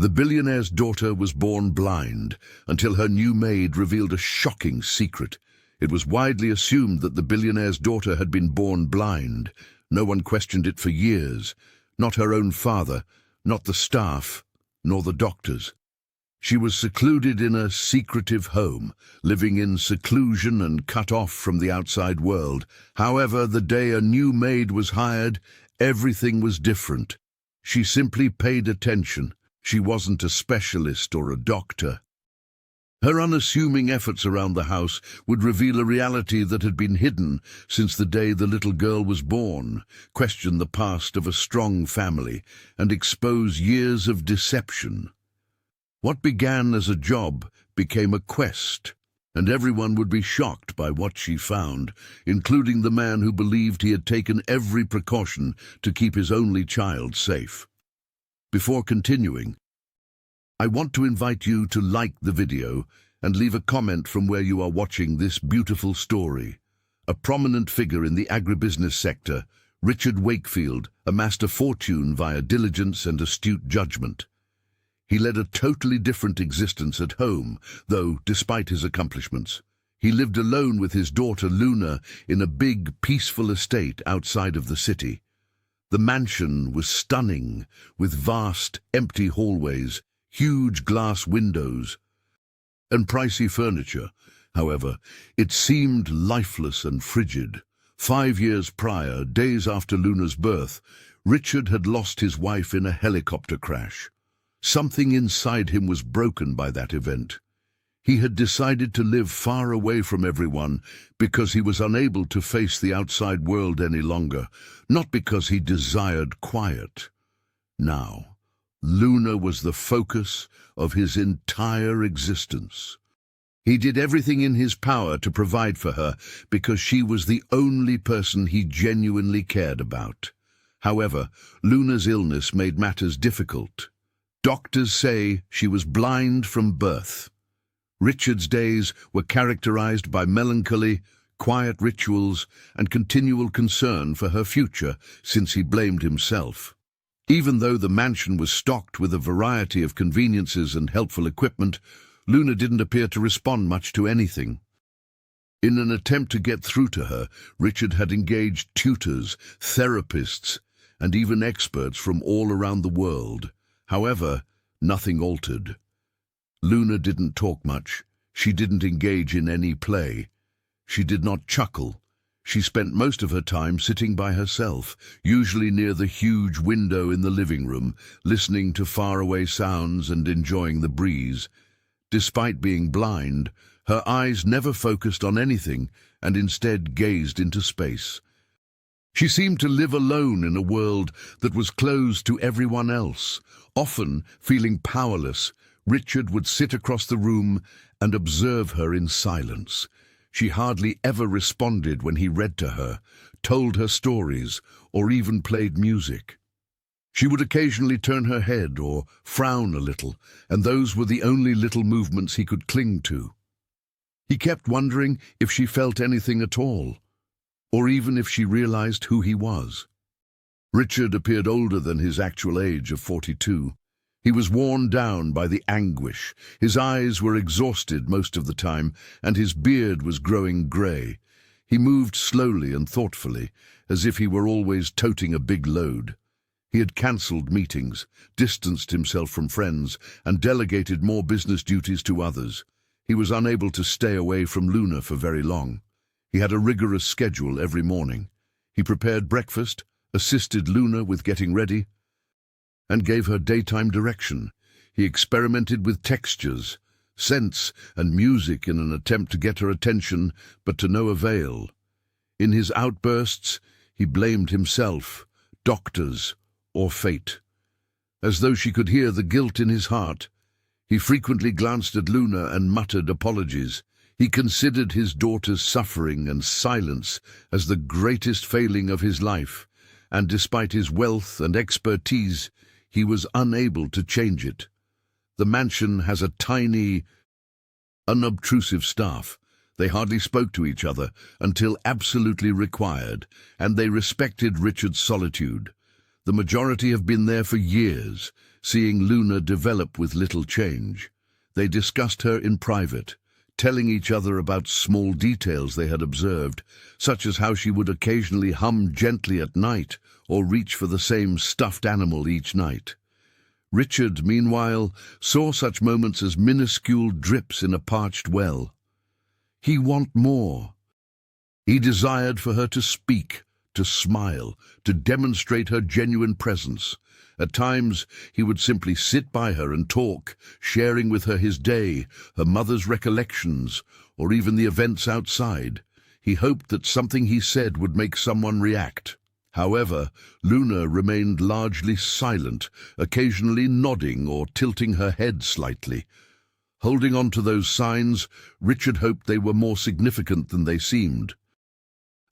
The billionaire's daughter was born blind until her new maid revealed a shocking secret. It was widely assumed that the billionaire's daughter had been born blind. No one questioned it for years. Not her own father, not the staff, nor the doctors. She was secluded in a secretive home, living in seclusion and cut off from the outside world. However, the day a new maid was hired, everything was different. She simply paid attention. She wasn't a specialist or a doctor. Her unassuming efforts around the house would reveal a reality that had been hidden since the day the little girl was born, question the past of a strong family, and expose years of deception. What began as a job became a quest, and everyone would be shocked by what she found, including the man who believed he had taken every precaution to keep his only child safe. Before continuing, I want to invite you to like the video and leave a comment from where you are watching this beautiful story. A prominent figure in the agribusiness sector, Richard Wakefield, amassed a fortune via diligence and astute judgment. He led a totally different existence at home, though, despite his accomplishments, he lived alone with his daughter Luna in a big, peaceful estate outside of the city. The mansion was stunning, with vast, empty hallways, huge glass windows, and pricey furniture. However, it seemed lifeless and frigid. 5 years prior, days after Luna's birth, Richard had lost his wife in a helicopter crash. Something inside him was broken by that event. He had decided to live far away from everyone because he was unable to face the outside world any longer, not because he desired quiet. Now, Luna was the focus of his entire existence. He did everything in his power to provide for her because she was the only person he genuinely cared about. However, Luna's illness made matters difficult. Doctors say she was blind from birth. Richard's days were characterized by melancholy, quiet rituals, and continual concern for her future, since he blamed himself. Even though the mansion was stocked with a variety of conveniences and helpful equipment, Luna didn't appear to respond much to anything. In an attempt to get through to her, Richard had engaged tutors, therapists, and even experts from all around the world. However, nothing altered. Luna didn't talk much. She didn't engage in any play. She did not chuckle. She spent most of her time sitting by herself, usually near the huge window in the living room, listening to faraway sounds and enjoying the breeze. Despite being blind, her eyes never focused on anything and instead gazed into space. She seemed to live alone in a world that was closed to everyone else. Often, feeling powerless, Richard would sit across the room and observe her in silence. She hardly ever responded when he read to her, told her stories, or even played music. She would occasionally turn her head or frown a little, and those were the only little movements he could cling to. He kept wondering if she felt anything at all, or even if she realized who he was. Richard appeared older than his actual age of 42. He was worn down by the anguish. His eyes were exhausted most of the time, and his beard was growing grey. He moved slowly and thoughtfully, as if he were always toting a big load. He had cancelled meetings, distanced himself from friends, and delegated more business duties to others. He was unable to stay away from Luna for very long. He had a rigorous schedule every morning. He prepared breakfast, assisted Luna with getting ready, and gave her daytime direction. He experimented with textures, scents, and music in an attempt to get her attention, but to no avail. In his outbursts, he blamed himself, doctors, or fate. As though she could hear the guilt in his heart, he frequently glanced at Luna and muttered apologies. He considered his daughter's suffering and silence as the greatest failing of his life, and despite his wealth and expertise, he was unable to change it. The mansion has a tiny, unobtrusive staff. They hardly spoke to each other until absolutely required, and they respected Richard's solitude. The majority have been there for years, seeing Luna develop with little change. They discussed her in private, telling each other about small details they had observed, such as how she would occasionally hum gently at night or reach for the same stuffed animal each night. Richard, meanwhile, saw such moments as minuscule drips in a parched well. He wanted more. He desired for her to speak, to smile, to demonstrate her genuine presence. At times, he would simply sit by her and talk, sharing with her his day, her mother's recollections, or even the events outside. He hoped that something he said would make someone react. However, Luna remained largely silent, occasionally nodding or tilting her head slightly. Holding on to those signs, Richard hoped they were more significant than they seemed.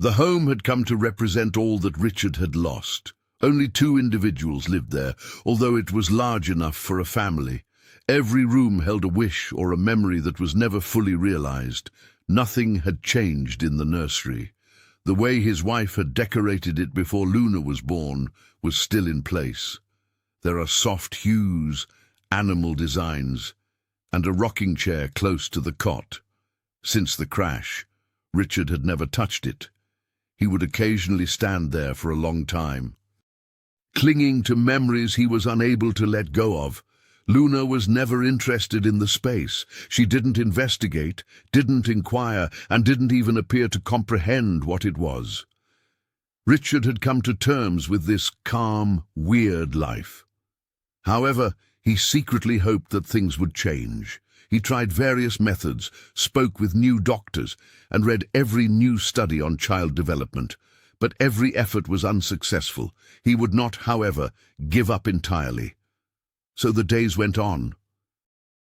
The home had come to represent all that Richard had lost. Only 2 individuals lived there, although it was large enough for a family. Every room held a wish or a memory that was never fully realized. Nothing had changed in the nursery. The way his wife had decorated it before Luna was born was still in place. There are soft hues, animal designs, and a rocking chair close to the cot. Since the crash, Richard had never touched it. He would occasionally stand there for a long time, clinging to memories he was unable to let go of. Luna was never interested in the space. She didn't investigate, didn't inquire, and didn't even appear to comprehend what it was. Richard had come to terms with this calm, weird life. However, he secretly hoped that things would change. He tried various methods, spoke with new doctors, and read every new study on child development. But every effort was unsuccessful. He would not, however, give up entirely. So the days went on.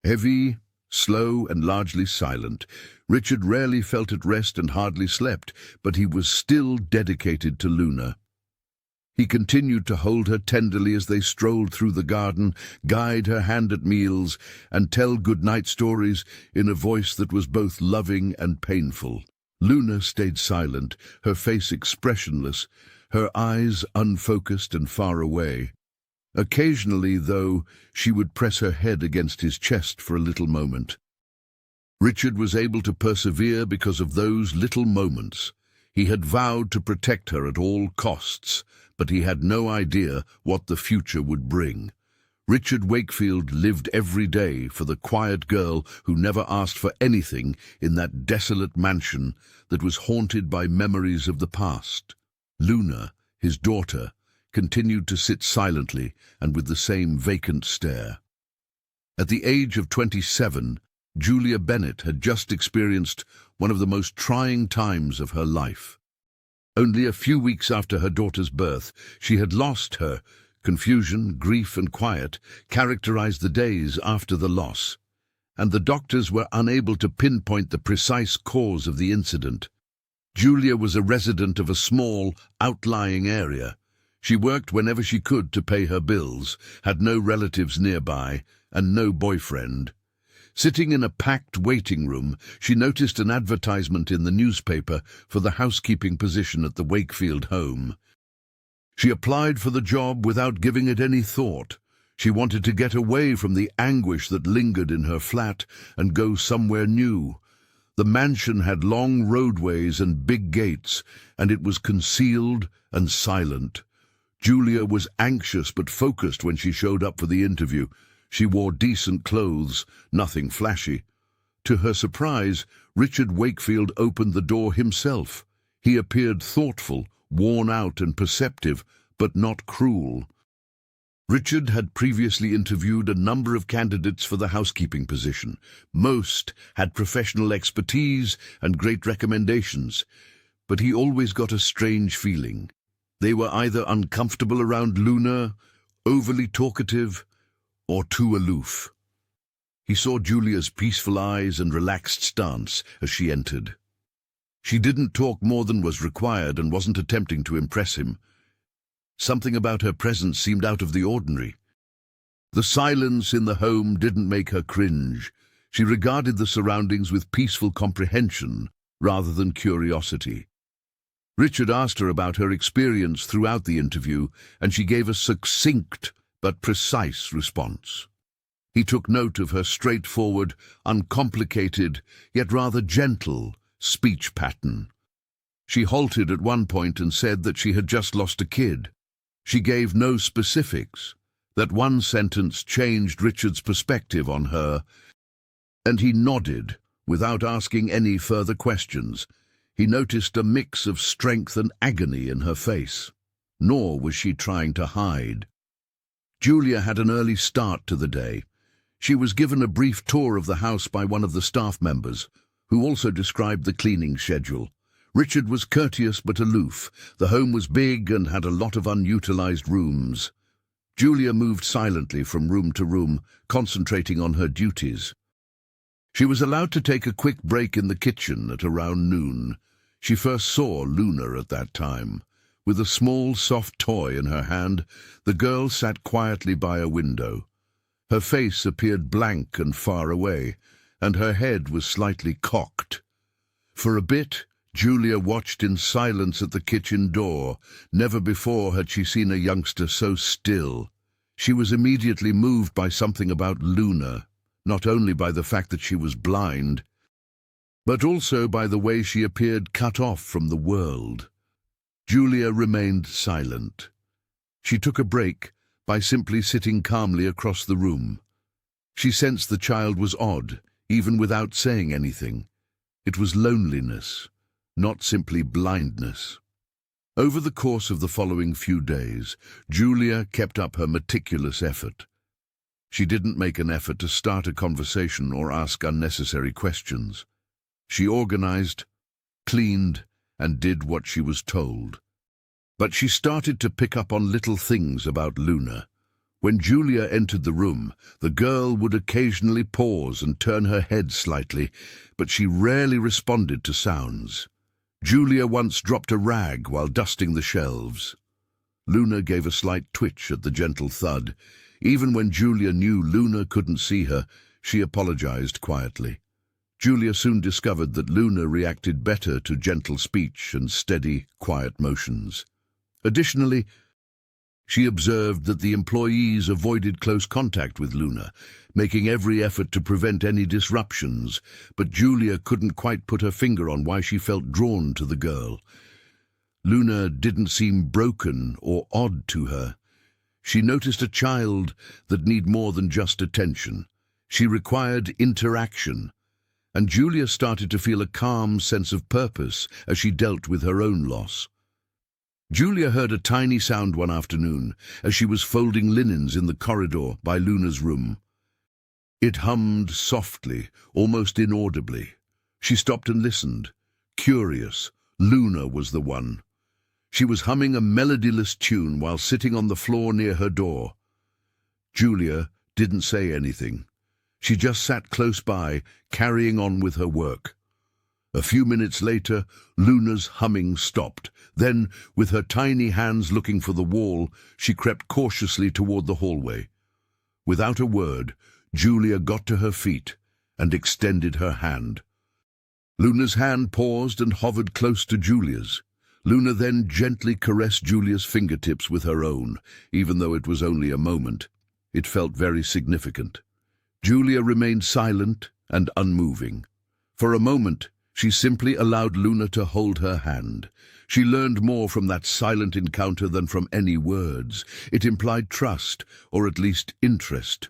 Heavy, slow, and largely silent. Richard rarely felt at rest and hardly slept, but he was still dedicated to Luna. He continued to hold her tenderly as they strolled through the garden, guide her hand at meals, and tell good-night stories in a voice that was both loving and painful. Luna stayed silent, her face expressionless, her eyes unfocused and far away. Occasionally, though, she would press her head against his chest for a little moment. Richard was able to persevere because of those little moments. He had vowed to protect her at all costs, but he had no idea what the future would bring. Richard Wakefield lived every day for the quiet girl who never asked for anything in that desolate mansion that was haunted by memories of the past. Luna, his daughter, continued to sit silently and with the same vacant stare. At the age of 27, Julia Bennett had just experienced one of the most trying times of her life. Only a few weeks after her daughter's birth, she had lost her. Confusion, grief, and quiet characterized the days after the loss, and the doctors were unable to pinpoint the precise cause of the incident. Julia was a resident of a small, outlying area. She worked whenever she could to pay her bills, had no relatives nearby, and no boyfriend. Sitting in a packed waiting room, she noticed an advertisement in the newspaper for the housekeeping position at the Wakefield home. She applied for the job without giving it any thought. She wanted to get away from the anguish that lingered in her flat and go somewhere new. The mansion had long roadways and big gates, and it was concealed and silent. Julia was anxious but focused when she showed up for the interview. She wore decent clothes, nothing flashy. To her surprise, Richard Wakefield opened the door himself. He appeared thoughtful, worn out and perceptive, but not cruel. Richard had previously interviewed a number of candidates for the housekeeping position. Most had professional expertise and great recommendations, but he always got a strange feeling. They were either uncomfortable around Luna, overly talkative, or too aloof. He saw Julia's peaceful eyes and relaxed stance as she entered. She didn't talk more than was required and wasn't attempting to impress him. Something about her presence seemed out of the ordinary. The silence in the home didn't make her cringe. She regarded the surroundings with peaceful comprehension rather than curiosity. Richard asked her about her experience throughout the interview, and she gave a succinct but precise response. He took note of her straightforward, uncomplicated, yet rather gentle speech pattern. She halted at one point and said that she had just lost a kid. She gave no specifics. That one sentence changed Richard's perspective on her, and he nodded without asking any further questions. He noticed a mix of strength and agony in her face. Nor was she trying to hide. Julia had an early start to the day. She was given a brief tour of the house by one of the staff members, who also described the cleaning schedule. Richard was courteous but aloof. The home was big and had a lot of unutilized rooms. Julia moved silently from room to room, concentrating on her duties. She was allowed to take a quick break in the kitchen at around noon. She first saw Luna at that time. With a small, soft toy in her hand, the girl sat quietly by a window. Her face appeared blank and far away, and her head was slightly cocked. For a bit, Julia watched in silence at the kitchen door. Never before had she seen a youngster so still. She was immediately moved by something about Luna, not only by the fact that she was blind, but also by the way she appeared cut off from the world. Julia remained silent. She took a break by simply sitting calmly across the room. She sensed the child was odd, even without saying anything. It was loneliness, not simply blindness. Over the course of the following few days, Julia kept up her meticulous effort. She didn't make an effort to start a conversation or ask unnecessary questions. She organized, cleaned, and did what she was told. But she started to pick up on little things about Luna. When Julia entered the room, the girl would occasionally pause and turn her head slightly, but she rarely responded to sounds. Julia once dropped a rag while dusting the shelves. Luna gave a slight twitch at the gentle thud. Even when Julia knew Luna couldn't see her, she apologized quietly. Julia soon discovered that Luna reacted better to gentle speech and steady, quiet motions. Additionally, she observed that the employees avoided close contact with Luna, making every effort to prevent any disruptions, but Julia couldn't quite put her finger on why she felt drawn to the girl. Luna didn't seem broken or odd to her. She noticed a child that needed more than just attention. She required interaction, and Julia started to feel a calm sense of purpose as she dealt with her own loss. Julia heard a tiny sound one afternoon as she was folding linens in the corridor by Luna's room. It hummed softly, almost inaudibly. She stopped and listened. Curious, Luna was the one. She was humming a melodyless tune while sitting on the floor near her door. Julia didn't say anything. She just sat close by, carrying on with her work. A few minutes later, Luna's humming stopped. Then, with her tiny hands looking for the wall, she crept cautiously toward the hallway. Without a word, Julia got to her feet and extended her hand. Luna's hand paused and hovered close to Julia's. Luna then gently caressed Julia's fingertips with her own, even though it was only a moment. It felt very significant. Julia remained silent and unmoving. For a moment, she simply allowed Luna to hold her hand. She learned more from that silent encounter than from any words. It implied trust, or at least interest.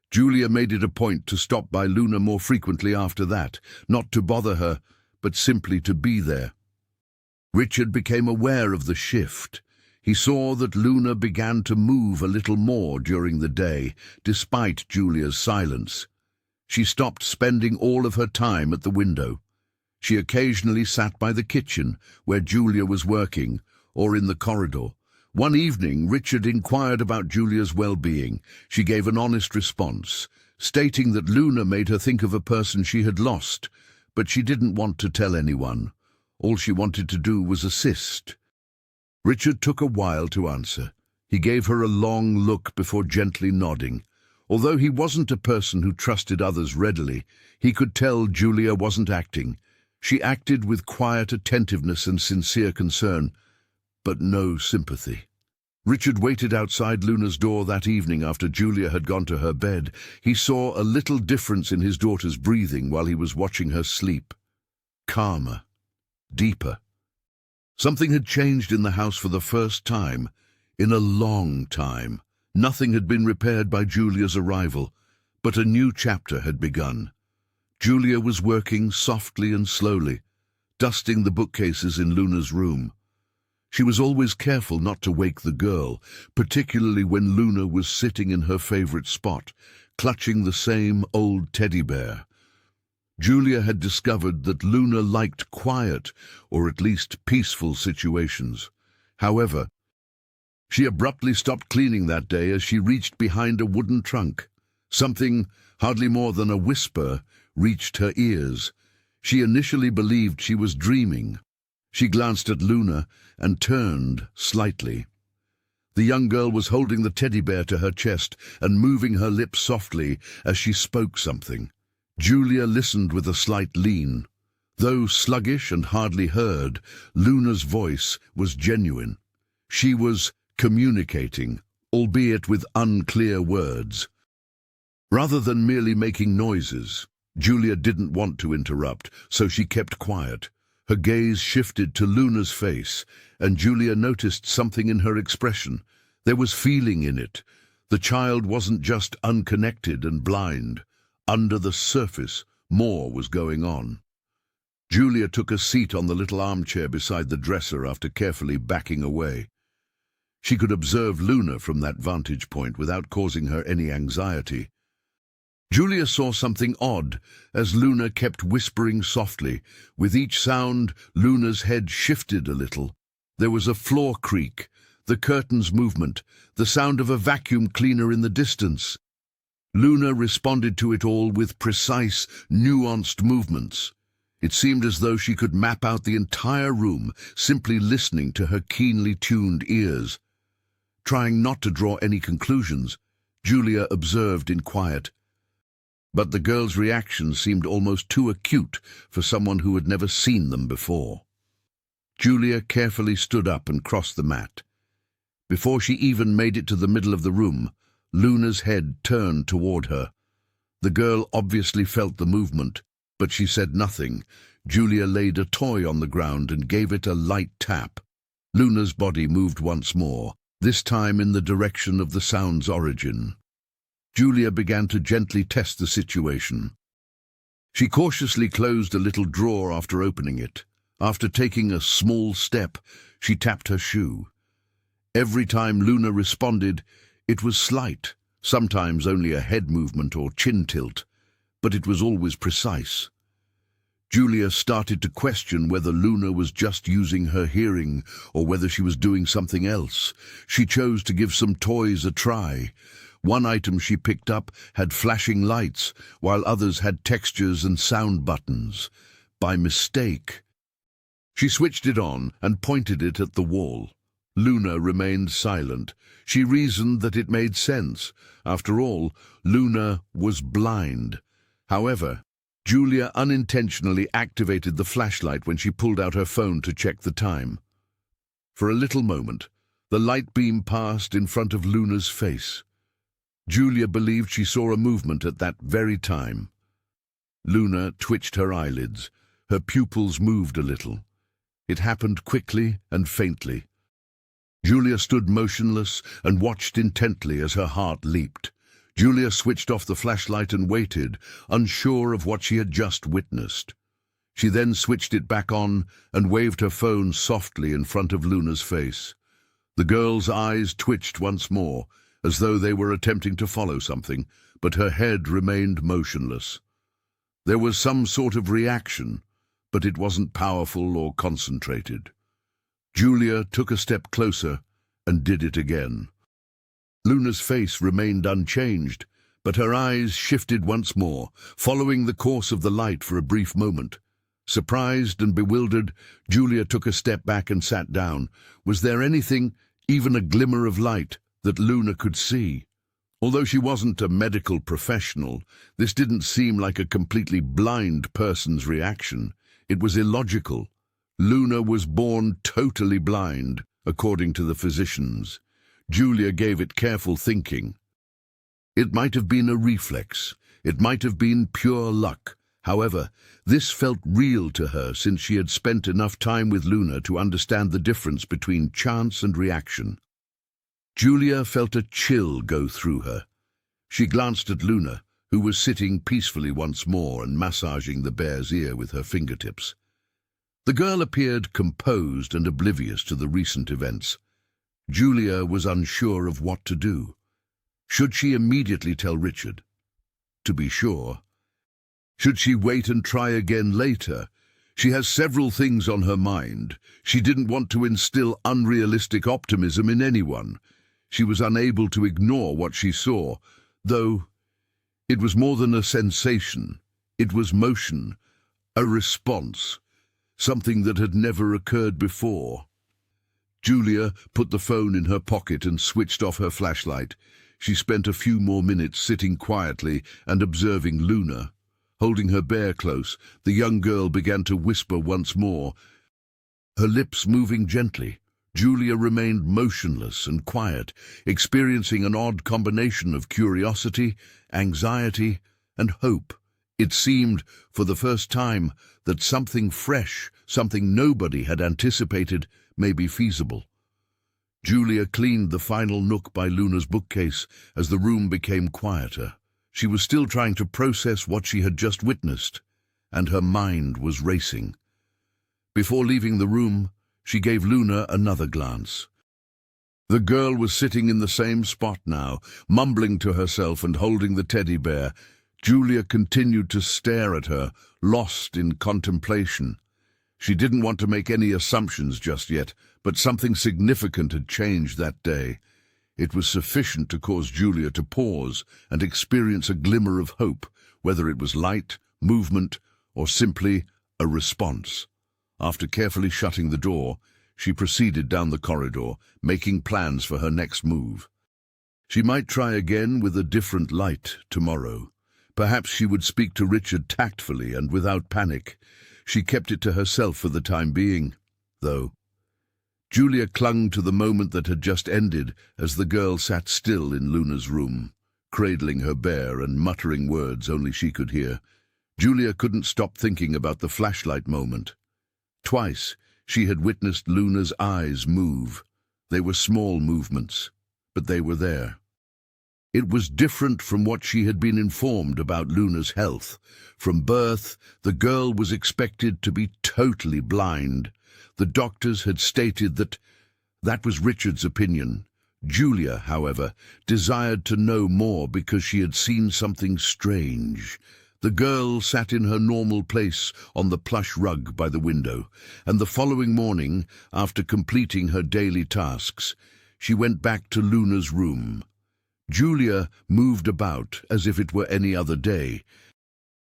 Julia made it a point to stop by Luna more frequently after that, not to bother her, but simply to be there. Richard became aware of the shift. He saw that Luna began to move a little more during the day, despite Julia's silence. She stopped spending all of her time at the window. She occasionally sat by the kitchen, where Julia was working, or in the corridor. One evening, Richard inquired about Julia's well-being. She gave an honest response, stating that Luna made her think of a person she had lost, but she didn't want to tell anyone. All she wanted to do was assist. Richard took a while to answer. He gave her a long look before gently nodding. Although he wasn't a person who trusted others readily, he could tell Julia wasn't acting. She acted with quiet attentiveness and sincere concern, but no sympathy. Richard waited outside Luna's door that evening after Julia had gone to her bed. He saw a little difference in his daughter's breathing while he was watching her sleep. Calmer, deeper. Something had changed in the house for the first time, in a long time. Nothing had been repaired by Julia's arrival, but a new chapter had begun. Julia was working softly and slowly, dusting the bookcases in Luna's room. She was always careful not to wake the girl, particularly when Luna was sitting in her favorite spot, clutching the same old teddy bear. Julia had discovered that Luna liked quiet, or at least peaceful situations. However, she abruptly stopped cleaning that day as she reached behind a wooden trunk. Something, hardly more than a whisper, reached her ears. She initially believed she was dreaming. She glanced at Luna and turned slightly. The young girl was holding the teddy bear to her chest and moving her lips softly as she spoke something. Julia listened with a slight lean. Though sluggish and hardly heard, Luna's voice was genuine. She was communicating, albeit with unclear words. Rather than merely making noises, Julia didn't want to interrupt, so she kept quiet. Her gaze shifted to Luna's face, and Julia noticed something in her expression. There was feeling in it. The child wasn't just unconnected and blind. Under the surface, more was going on. Julia took a seat on the little armchair beside the dresser after carefully backing away. She could observe Luna from that vantage point without causing her any anxiety. Julia saw something odd as Luna kept whispering softly. With each sound, Luna's head shifted a little. There was a floor creak, the curtains movement, the sound of a vacuum cleaner in the distance. Luna responded to it all with precise, nuanced movements. It seemed as though she could map out the entire room, simply listening to her keenly tuned ears. Trying not to draw any conclusions, Julia observed in quiet. But the girl's reaction seemed almost too acute for someone who had never seen them before. Julia carefully stood up and crossed the mat. Before she even made it to the middle of the room, Luna's head turned toward her. The girl obviously felt the movement, but she said nothing. Julia laid a toy on the ground and gave it a light tap. Luna's body moved once more, this time in the direction of the sound's origin. Julia began to gently test the situation. She cautiously closed a little drawer after opening it. After taking a small step, she tapped her shoe. Every time Luna responded, it was slight, sometimes only a head movement or chin tilt, but it was always precise. Julia started to question whether Luna was just using her hearing or whether she was doing something else. She chose to give some toys a try. One item she picked up had flashing lights, while others had textures and sound buttons. By mistake, she switched it on and pointed it at the wall. Luna remained silent. She reasoned that it made sense. After all, Luna was blind. However, Julia unintentionally activated the flashlight when she pulled out her phone to check the time. For a little moment, the light beam passed in front of Luna's face. Julia believed she saw a movement at that very time. Luna twitched her eyelids. Her pupils moved a little. It happened quickly and faintly. Julia stood motionless and watched intently as her heart leaped. Julia switched off the flashlight and waited, unsure of what she had just witnessed. She then switched it back on and waved her phone softly in front of Luna's face. The girl's eyes twitched once more, as though they were attempting to follow something, but her head remained motionless. There was some sort of reaction, but it wasn't powerful or concentrated. Julia took a step closer and did it again. Luna's face remained unchanged, but her eyes shifted once more, following the course of the light for a brief moment. Surprised and bewildered, Julia took a step back and sat down. Was there anything, even a glimmer of light, that Luna could see? Although she wasn't a medical professional, this didn't seem like a completely blind person's reaction. It was illogical. Luna was born totally blind, according to the physicians. Julia gave it careful thinking. It might have been a reflex. It might have been pure luck. However, this felt real to her since she had spent enough time with Luna to understand the difference between chance and reaction. Julia felt a chill go through her. She glanced at Luna, who was sitting peacefully once more and massaging the bear's ear with her fingertips. The girl appeared composed and oblivious to the recent events. Julia was unsure of what to do. Should she immediately tell Richard? To be sure. Should she wait and try again later? She has several things on her mind. She didn't want to instill unrealistic optimism in anyone. She was unable to ignore what she saw, though it was more than a sensation. It was motion, a response, something that had never occurred before. Julia put the phone in her pocket and switched off her flashlight. She spent a few more minutes sitting quietly and observing Luna. Holding her bear close, the young girl began to whisper once more, her lips moving gently. Julia remained motionless and quiet, experiencing an odd combination of curiosity, anxiety, and hope. It seemed, for the first time, that something fresh, something nobody had anticipated, may be feasible. Julia cleaned the final nook by Luna's bookcase as the room became quieter. She was still trying to process what she had just witnessed, and her mind was racing. Before leaving the room, she gave Luna another glance. The girl was sitting in the same spot now, mumbling to herself and holding the teddy bear. Julia continued to stare at her, lost in contemplation. She didn't want to make any assumptions just yet, but something significant had changed that day. It was sufficient to cause Julia to pause and experience a glimmer of hope, whether it was light, movement, or simply a response. After carefully shutting the door, she proceeded down the corridor, making plans for her next move. She might try again with a different light tomorrow. Perhaps she would speak to Richard tactfully and without panic. She kept it to herself for the time being, though. Julia clung to the moment that had just ended as the girl sat still in Luna's room, cradling her bear and muttering words only she could hear. Julia couldn't stop thinking about the flashlight moment. Twice she had witnessed Luna's eyes move. They were small movements, but they were there. It was different from what she had been informed about Luna's health. From birth, the girl was expected to be totally blind. The doctors had stated that was Richard's opinion. Julia, however, desired to know more because she had seen something strange. The girl sat in her normal place on the plush rug by the window, and the following morning, after completing her daily tasks, she went back to Luna's room. Julia moved about as if it were any other day,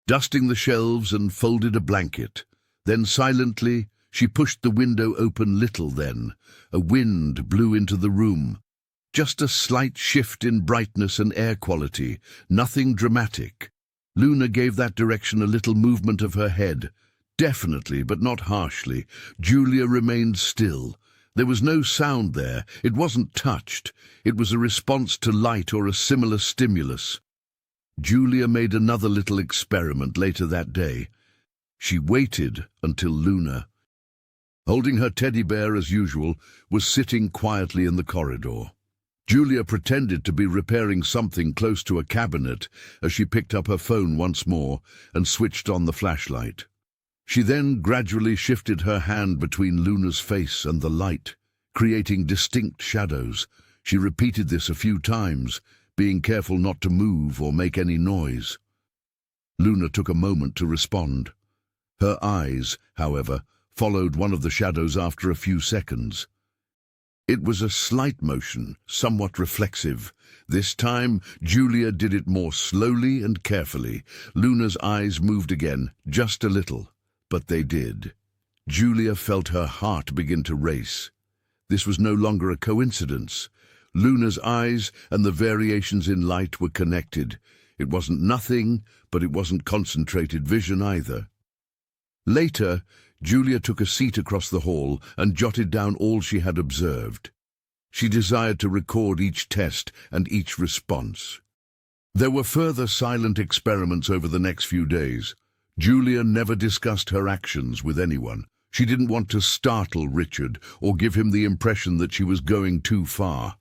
dusting the shelves and folded a blanket. Then silently, she pushed the window open little then. A wind blew into the room. Just a slight shift in brightness and air quality, nothing dramatic. Luna gave that direction a little movement of her head. Definitely, but not harshly. Julia remained still. There was no sound there. It wasn't touched. It was a response to light or a similar stimulus. Julia made another little experiment later that day. She waited until Luna, holding her teddy bear as usual, was sitting quietly in the corridor. Julia pretended to be repairing something close to a cabinet as she picked up her phone once more and switched on the flashlight. She then gradually shifted her hand between Luna's face and the light, creating distinct shadows. She repeated this a few times, being careful not to move or make any noise. Luna took a moment to respond. Her eyes, however, followed one of the shadows after a few seconds. It was a slight motion, somewhat reflexive. This time, Julia did it more slowly and carefully. Luna's eyes moved again, just a little, but they did. Julia felt her heart begin to race. This was no longer a coincidence. Luna's eyes and the variations in light were connected. It wasn't nothing, but it wasn't concentrated vision either. Later, Julia took a seat across the hall and jotted down all she had observed. She desired to record each test and each response. There were further silent experiments over the next few days. Julia never discussed her actions with anyone. She didn't want to startle Richard or give him the impression that she was going too far.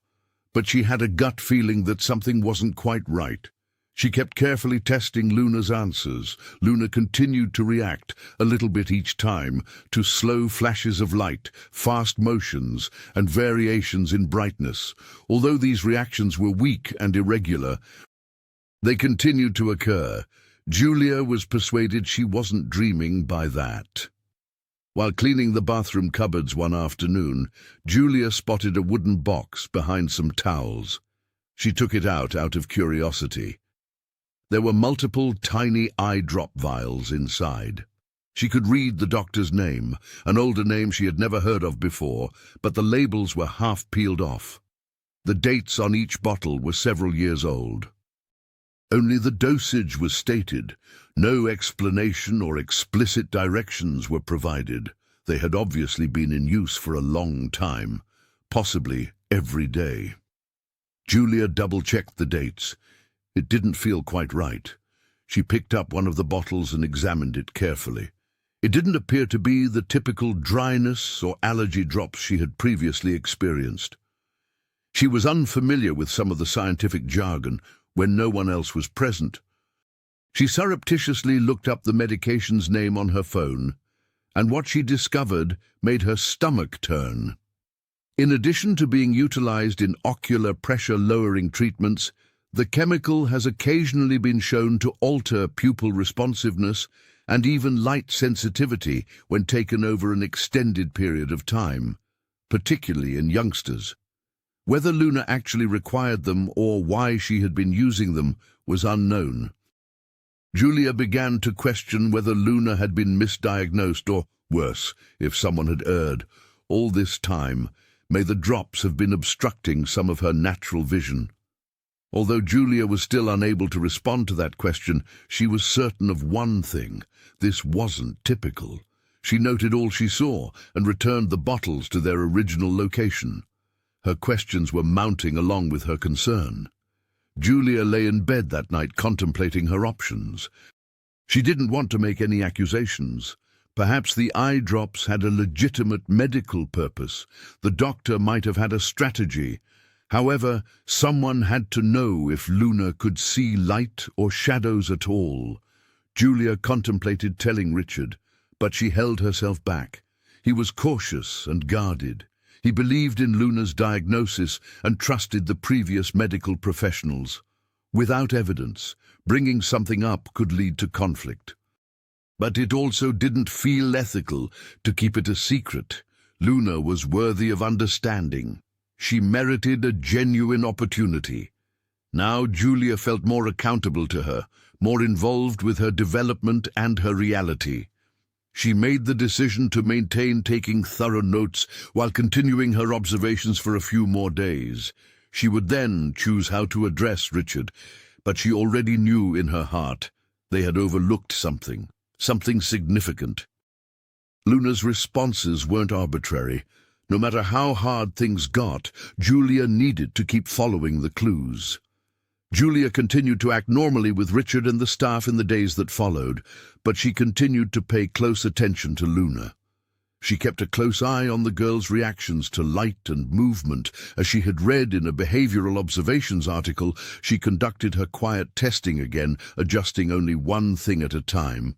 But she had a gut feeling that something wasn't quite right. She kept carefully testing Luna's answers. Luna continued to react, a little bit each time, to slow flashes of light, fast motions, and variations in brightness. Although these reactions were weak and irregular, they continued to occur. Julia was persuaded she wasn't dreaming by that. While cleaning the bathroom cupboards one afternoon, Julia spotted a wooden box behind some towels. She took it out of curiosity. There were multiple tiny eye drop vials inside. She could read the doctor's name, an older name she had never heard of before, but the labels were half peeled off. The dates on each bottle were several years old. Only the dosage was stated. No explanation or explicit directions were provided. They had obviously been in use for a long time, possibly every day. Julia double-checked the dates. It didn't feel quite right. She picked up one of the bottles and examined it carefully. It didn't appear to be the typical dryness or allergy drops she had previously experienced. She was unfamiliar with some of the scientific jargon when no one else was present. She surreptitiously looked up the medication's name on her phone, and what she discovered made her stomach turn. In addition to being utilized in ocular pressure-lowering treatments, the chemical has occasionally been shown to alter pupil responsiveness and even light sensitivity when taken over an extended period of time, particularly in youngsters. Whether Luna actually required them or why she had been using them was unknown. Julia began to question whether Luna had been misdiagnosed or, worse, if someone had erred. All this time, may the drops have been obstructing some of her natural vision. Although Julia was still unable to respond to that question, she was certain of one thing: this wasn't typical. She noted all she saw and returned the bottles to their original location. Her questions were mounting along with her concern. Julia lay in bed that night contemplating her options. She didn't want to make any accusations. Perhaps the eye drops had a legitimate medical purpose. The doctor might have had a strategy. However, someone had to know if Luna could see light or shadows at all. Julia contemplated telling Richard, but she held herself back. He was cautious and guarded. He believed in Luna's diagnosis and trusted the previous medical professionals. Without evidence, bringing something up could lead to conflict. But it also didn't feel ethical to keep it a secret. Luna was worthy of understanding. She merited a genuine opportunity. Now Julia felt more accountable to her, more involved with her development and her reality. She made the decision to maintain taking thorough notes while continuing her observations for a few more days. She would then choose how to address Richard, but she already knew in her heart they had overlooked something significant. Luna's responses weren't arbitrary. No matter how hard things got, Julia needed to keep following the clues. Julia continued to act normally with Richard and the staff in the days that followed, but she continued to pay close attention to Luna. She kept a close eye on the girl's reactions to light and movement. As she had read in a behavioral observations article, she conducted her quiet testing again, adjusting only one thing at a time.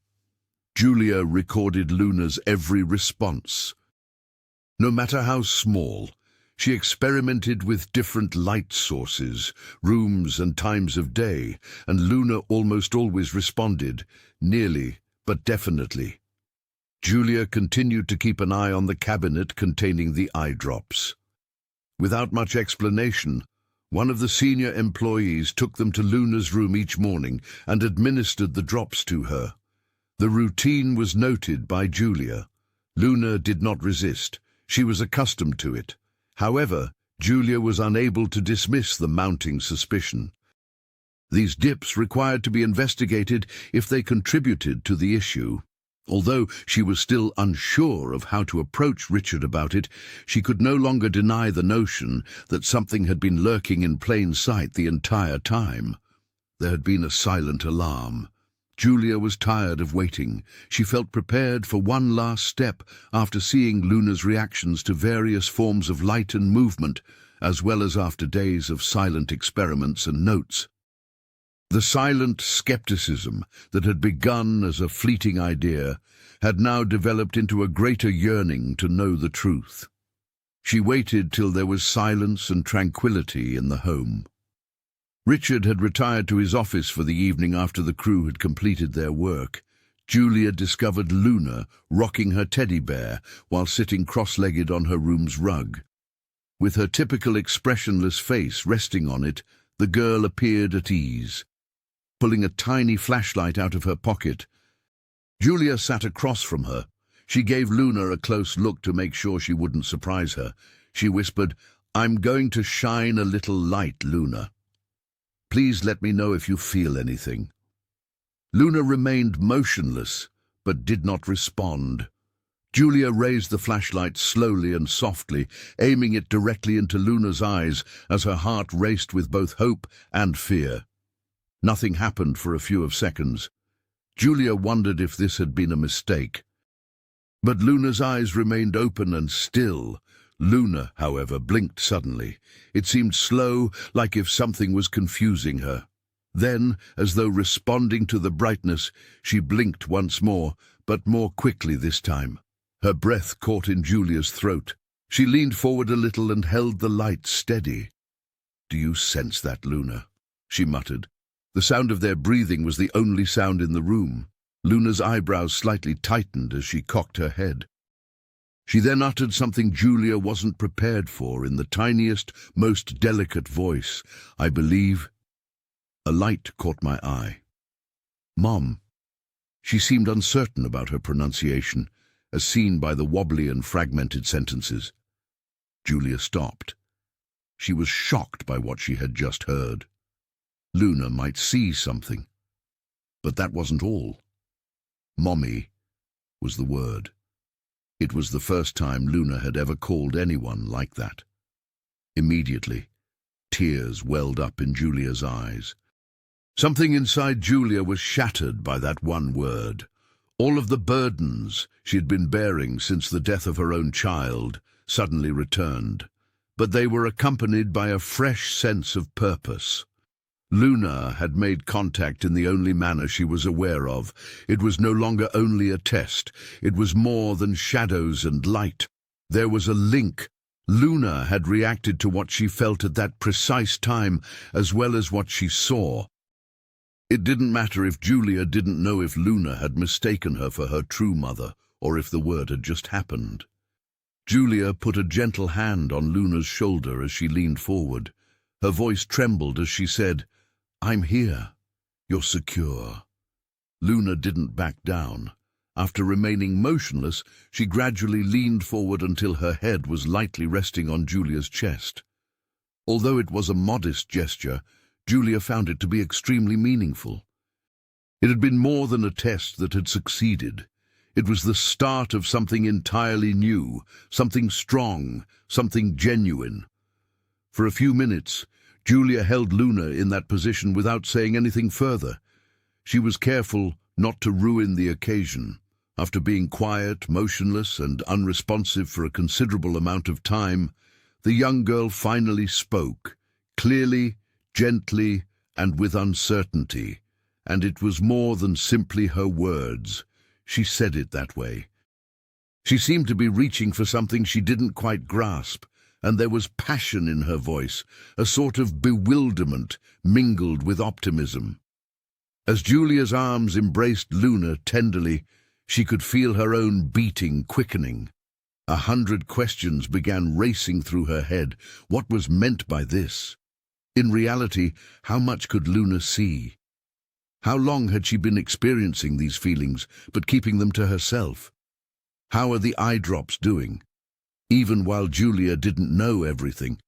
Julia recorded Luna's every response. No matter how small, she experimented with different light sources, rooms and times of day, and Luna almost always responded, nearly, but definitely. Julia continued to keep an eye on the cabinet containing the eye drops. Without much explanation, one of the senior employees took them to Luna's room each morning and administered the drops to her. The routine was noted by Julia. Luna did not resist. She was accustomed to it. However, Julia was unable to dismiss the mounting suspicion. These dips required to be investigated if they contributed to the issue. Although she was still unsure of how to approach Richard about it, she could no longer deny the notion that something had been lurking in plain sight the entire time. There had been a silent alarm. Julia was tired of waiting. She felt prepared for one last step after seeing Luna's reactions to various forms of light and movement, as well as after days of silent experiments and notes. The silent skepticism that had begun as a fleeting idea had now developed into a greater yearning to know the truth. She waited till there was silence and tranquility in the home. Richard had retired to his office for the evening after the crew had completed their work. Julia discovered Luna rocking her teddy bear while sitting cross-legged on her room's rug. With her typical expressionless face resting on it, the girl appeared at ease. Pulling a tiny flashlight out of her pocket, Julia sat across from her. She gave Luna a close look to make sure she wouldn't surprise her. She whispered, "I'm going to shine a little light, Luna. Please let me know if you feel anything." Luna remained motionless, but did not respond. Julia raised the flashlight slowly and softly, aiming it directly into Luna's eyes as her heart raced with both hope and fear. Nothing happened for a few seconds. Julia wondered if this had been a mistake. But Luna's eyes remained open and still. Luna, however, blinked suddenly. It seemed slow, like if something was confusing her. Then, as though responding to the brightness, she blinked once more, but more quickly this time. Her breath caught in Julia's throat. She leaned forward a little and held the light steady. "Do you sense that, Luna?" she muttered. The sound of their breathing was the only sound in the room. Luna's eyebrows slightly tightened as she cocked her head. She then uttered something Julia wasn't prepared for in the tiniest, most delicate voice. "I believe." A light caught my eye. "Mom." She seemed uncertain about her pronunciation, as seen by the wobbly and fragmented sentences. Julia stopped. She was shocked by what she had just heard. Luna might see something. But that wasn't all. "Mommy" was the word. It was the first time Luna had ever called anyone like that. Immediately, tears welled up in Julia's eyes. Something inside Julia was shattered by that one word. All of the burdens she had been bearing since the death of her own child suddenly returned, but they were accompanied by a fresh sense of purpose. Luna had made contact in the only manner she was aware of. It was no longer only a test. It was more than shadows and light. There was a link. Luna had reacted to what she felt at that precise time, as well as what she saw. It didn't matter if Julia didn't know if Luna had mistaken her for her true mother, or if the word had just happened. Julia put a gentle hand on Luna's shoulder as she leaned forward. Her voice trembled as she said, "I'm here. You're secure." Luna didn't back down. After remaining motionless, she gradually leaned forward until her head was lightly resting on Julia's chest. Although it was a modest gesture, Julia found it to be extremely meaningful. It had been more than a test that had succeeded. It was the start of something entirely new, something strong, something genuine. For a few minutes, Julia held Luna in that position without saying anything further. She was careful not to ruin the occasion. After being quiet, motionless, and unresponsive for a considerable amount of time, the young girl finally spoke, clearly, gently, and with uncertainty. And it was more than simply her words. She said it that way. She seemed to be reaching for something she didn't quite grasp, and there was passion in her voice, a sort of bewilderment mingled with optimism. As Julia's arms embraced Luna tenderly, she could feel her own beating quickening. 100 questions began racing through her head. What was meant by this? In reality, how much could Luna see? How long had she been experiencing these feelings, but keeping them to herself? How are the eye drops doing? Even while Julia didn't know everything.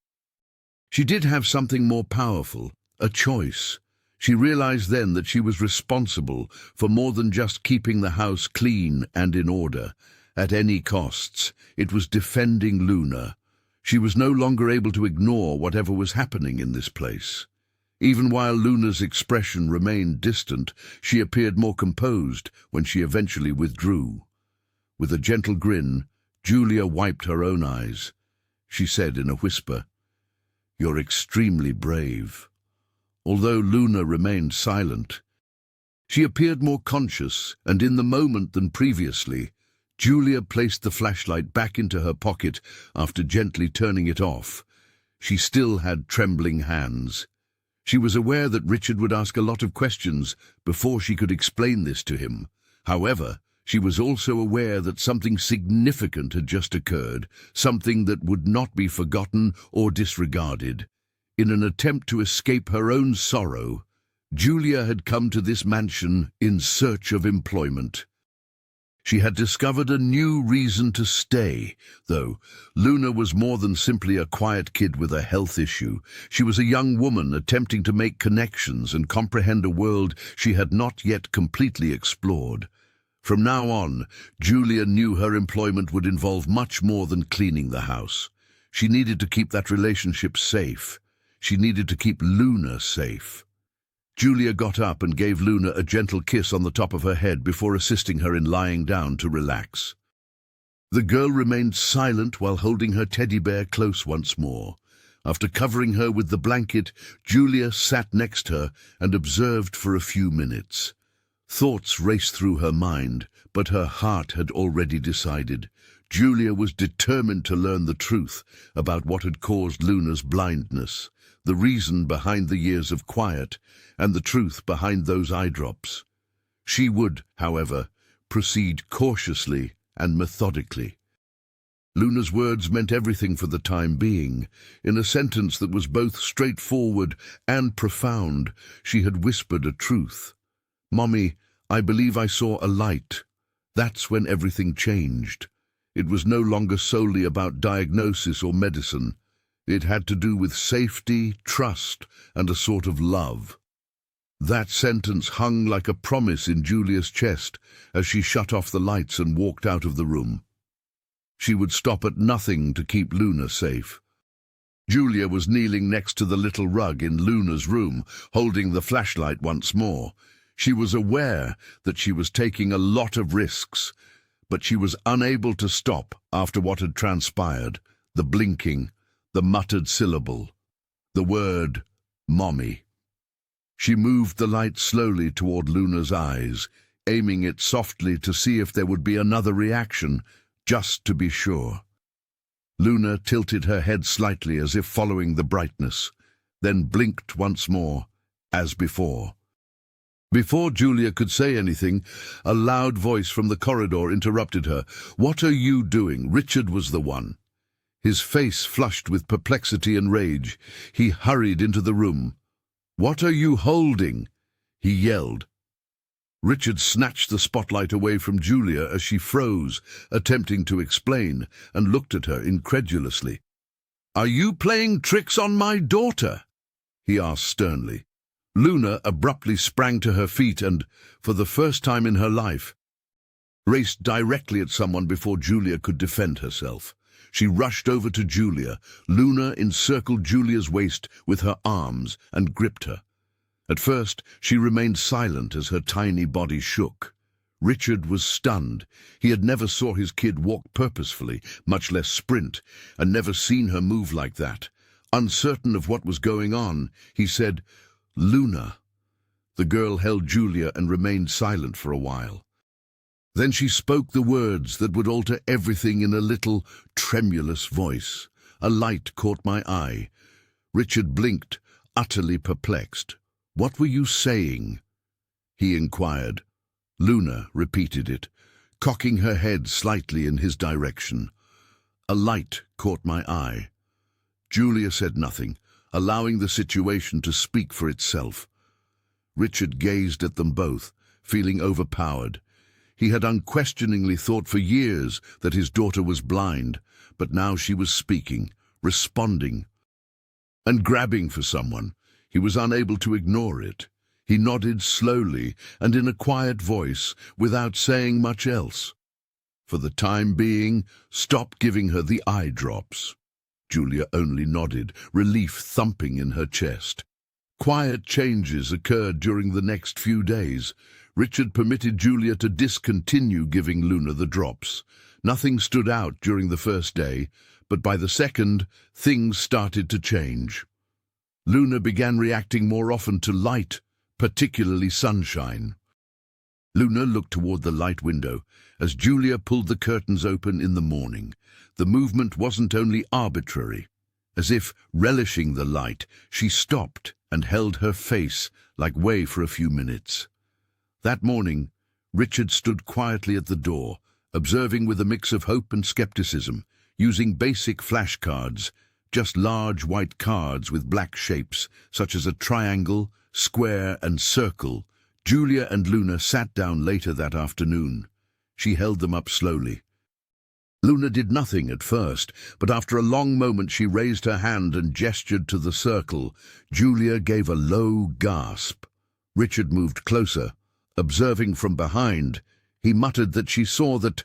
She did have something more powerful, a choice. She realized then that she was responsible for more than just keeping the house clean and in order. At any costs, it was defending Luna. She was no longer able to ignore whatever was happening in this place. Even while Luna's expression remained distant, she appeared more composed when she eventually withdrew. With a gentle grin, Julia wiped her own eyes. She said in a whisper, "You're extremely brave." Although Luna remained silent, she appeared more conscious, and in the moment than previously, Julia placed the flashlight back into her pocket after gently turning it off. She still had trembling hands. She was aware that Richard would ask a lot of questions before she could explain this to him. However, she was also aware that something significant had just occurred, something that would not be forgotten or disregarded. In an attempt to escape her own sorrow, Julia had come to this mansion in search of employment. She had discovered a new reason to stay, though. Luna was more than simply a quiet kid with a health issue. She was a young woman attempting to make connections and comprehend a world she had not yet completely explored. From now on, Julia knew her employment would involve much more than cleaning the house. She needed to keep that relationship safe. She needed to keep Luna safe. Julia got up and gave Luna a gentle kiss on the top of her head before assisting her in lying down to relax. The girl remained silent while holding her teddy bear close once more. After covering her with the blanket, Julia sat next her and observed for a few minutes. Thoughts raced through her mind, but her heart had already decided. Julia was determined to learn the truth about what had caused Luna's blindness, the reason behind the years of quiet, and the truth behind those eye drops. She would, however, proceed cautiously and methodically. Luna's words meant everything for the time being. In a sentence that was both straightforward and profound, she had whispered a truth. "Mommy, I believe I saw a light." That's when everything changed. It was no longer solely about diagnosis or medicine. It had to do with safety, trust, and a sort of love. That sentence hung like a promise in Julia's chest as she shut off the lights and walked out of the room. She would stop at nothing to keep Luna safe. Julia was kneeling next to the little rug in Luna's room, holding the flashlight once more. She was aware that she was taking a lot of risks, but she was unable to stop after what had transpired, the blinking, the muttered syllable, the word, "Mommy." She moved the light slowly toward Luna's eyes, aiming it softly to see if there would be another reaction, just to be sure. Luna tilted her head slightly as if following the brightness, then blinked once more, as before. Before Julia could say anything, a loud voice from the corridor interrupted her. "What are you doing?" Richard was the one. His face flushed with perplexity and rage. He hurried into the room. "What are you holding?" he yelled. Richard snatched the spotlight away from Julia as she froze, attempting to explain, and looked at her incredulously. "Are you playing tricks on my daughter?" he asked sternly. Luna abruptly sprang to her feet and, for the first time in her life, raced directly at someone before Julia could defend herself. She rushed over to Julia. Luna encircled Julia's waist with her arms and gripped her. At first, she remained silent as her tiny body shook. Richard was stunned. He had never saw his kid walk purposefully, much less sprint, and never seen her move like that. Uncertain of what was going on, he said, "Luna." The girl held Julia and remained silent for a while. Then she spoke the words that would alter everything in a little, tremulous voice. A light caught my eye. Richard blinked, utterly perplexed. "What were you saying?" he inquired. Luna repeated it, cocking her head slightly in his direction. A light caught my eye. Julia said nothing, allowing the situation to speak for itself. Richard gazed at them both, feeling overpowered. He had unquestioningly thought for years that his daughter was blind, but now she was speaking, responding, and grabbing for someone. He was unable to ignore it. He nodded slowly and in a quiet voice, without saying much else. For the time being, stop giving her the eye drops. Julia only nodded, relief thumping in her chest. Quiet changes occurred during the next few days. Richard permitted Julia to discontinue giving Luna the drops. Nothing stood out during the first day, but by the second, things started to change. Luna began reacting more often to light, particularly sunshine. Luna looked toward the light window as Julia pulled the curtains open in the morning. The movement wasn't only arbitrary. As if relishing the light, she stopped and held her face like way for a few minutes. That morning, Richard stood quietly at the door, observing with a mix of hope and skepticism, using basic flashcards, just large white cards with black shapes, such as a triangle, square, and circle. Julia and Luna sat down later that afternoon. She held them up slowly. Luna did nothing at first, but after a long moment she raised her hand and gestured to the circle. Julia gave a low gasp. Richard moved closer. Observing from behind, he muttered that she saw that.